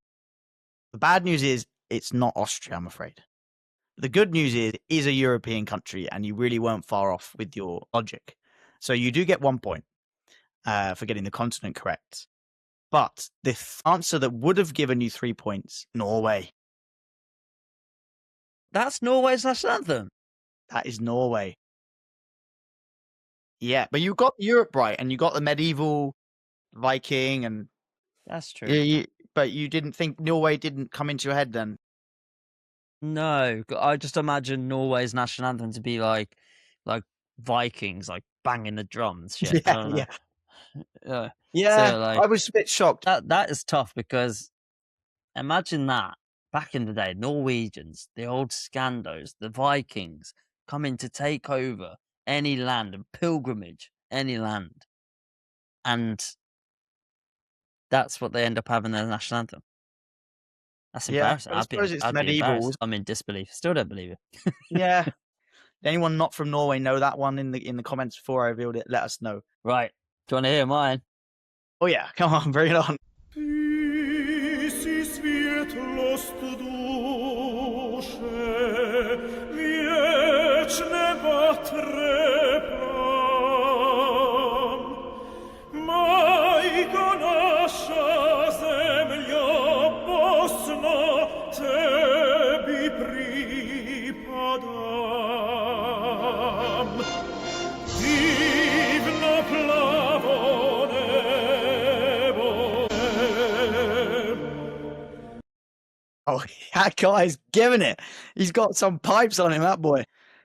The bad news is it's not Austria, I'm afraid. The good news is it is a European country, and you really weren't far off with your logic. So you do get 1 point for getting the continent correct. But the answer that would have given you 3 points, Norway. That's Norway's national anthem. That is Norway. Yeah, but you got Europe right, and you got the medieval Viking, and That's true. but you didn't think Norway didn't come into your head then? No, I just imagine Norway's national anthem to be like Vikings, like banging the drums. Shit. I don't know. Yeah. So, like, I was a bit shocked. That is tough, because imagine that back in the day, Norwegians, the old Scandos, the Vikings coming to take over any land and pilgrimage any land, and that's what they end up having their national anthem. That's embarrassing. I suppose it's medieval. I'm in disbelief. Still don't believe it. Yeah. Anyone not from Norway know that one in the comments before I revealed it? Let us know. Right. Do you want to hear mine? Oh yeah, come on, bring it on. Oh, that guy's giving it. He's got some pipes on him, that boy. I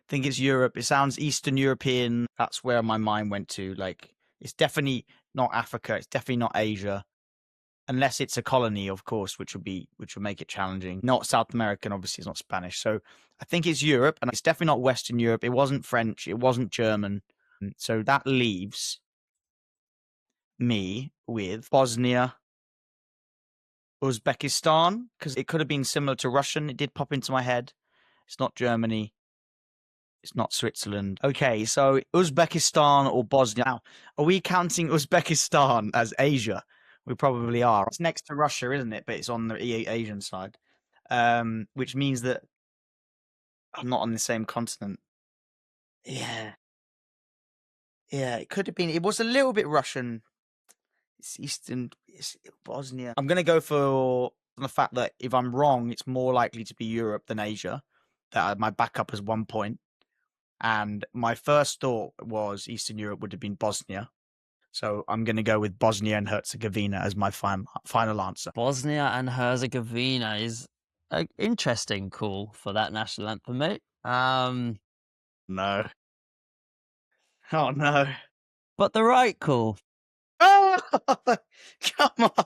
think it's Europe. It sounds Eastern European. That's where my mind went to. Like, it's definitely not Africa. It's definitely not Asia. Unless it's a colony, of course, which would make it challenging. Not South American, obviously, it's not Spanish. So I think it's Europe, and it's definitely not Western Europe. It wasn't French. It wasn't German. So that leaves me with Bosnia, Uzbekistan, because it could have been similar to Russian. It did pop into my head. It's not Germany. It's not Switzerland. Okay, so Uzbekistan or Bosnia. Now, are we counting Uzbekistan as Asia? We probably are. It's next to Russia, isn't it? But it's on the Asian side, which means that I'm not on the same continent. Yeah, it could have been. It was a little bit Russian. It's Eastern. It's Bosnia. I'm going to go for the fact that if I'm wrong, it's more likely to be Europe than Asia. That my backup is 1 point. And my first thought was Eastern Europe would have been Bosnia. So I'm going to go with Bosnia and Herzegovina as my final answer. Bosnia and Herzegovina is an interesting call for that national anthem, mate. No. Oh, no. But the right call. Oh, come on,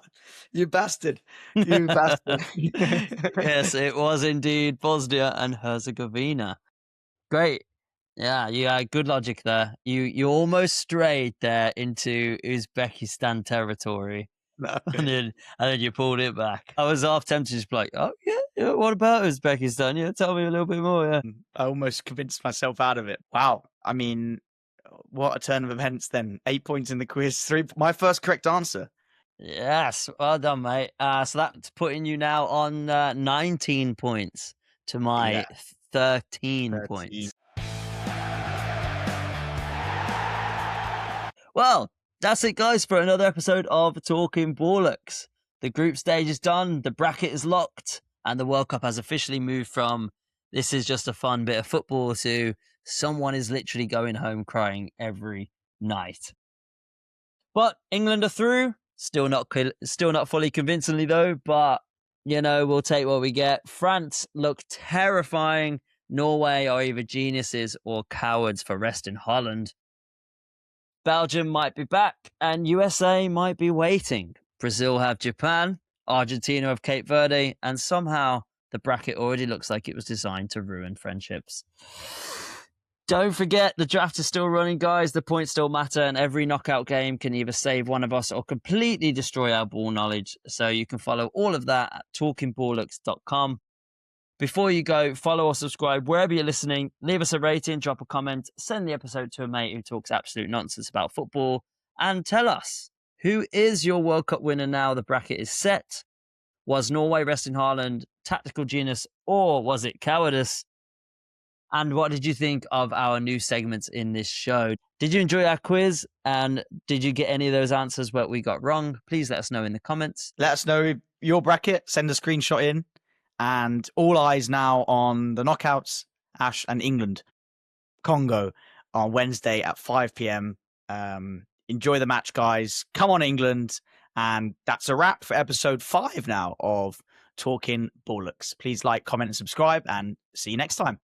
you bastard. You bastard. Yes, it was indeed Bosnia and Herzegovina. Great. Yeah, you had good logic there. You almost strayed there into Uzbekistan territory. No. And then you pulled it back. I was half tempted to just be like, oh, yeah, what about Uzbekistan? Yeah, tell me a little bit more, yeah. I almost convinced myself out of it. Wow. I mean, what a turn of events then. 8 points in the quiz. My first correct answer. Yes, well done, mate. So that's putting you now on 19 points to my 13 points. Well, that's it, guys, for another episode of Talkin Ballocks. The group stage is done, the bracket is locked, and the World Cup has officially moved from this is just a fun bit of football to someone is literally going home crying every night. But England are through. Still not fully convincingly though, but we'll take what we get. France look terrifying. Norway are either geniuses or cowards for resting Haaland. Belgium might be back and USA might be waiting. Brazil have Japan, Argentina have Cape Verde, and somehow the bracket already looks like it was designed to ruin friendships. Don't forget, the draft is still running, guys. The points still matter, and every knockout game can either save one of us or completely destroy our ball knowledge. So you can follow all of that at talkinballocks.com. Before you go, follow or subscribe wherever you're listening. Leave us a rating, drop a comment, send the episode to a mate who talks absolute nonsense about football, and tell us, who is your World Cup winner now the bracket is set? Was Norway resting Haaland tactical genius, or was it cowardice? And what did you think of our new segments in this show? Did you enjoy our quiz? And did you get any of those answers what we got wrong? Please let us know in the comments. Let us know your bracket. Send a screenshot in. And all eyes now on the knockouts, Ash and England. Congo on Wednesday at 5 p.m. Enjoy the match, guys. Come on, England. And that's a wrap for episode 5 now of Talkin Ballocks. Please like, comment, and subscribe, and see you next time.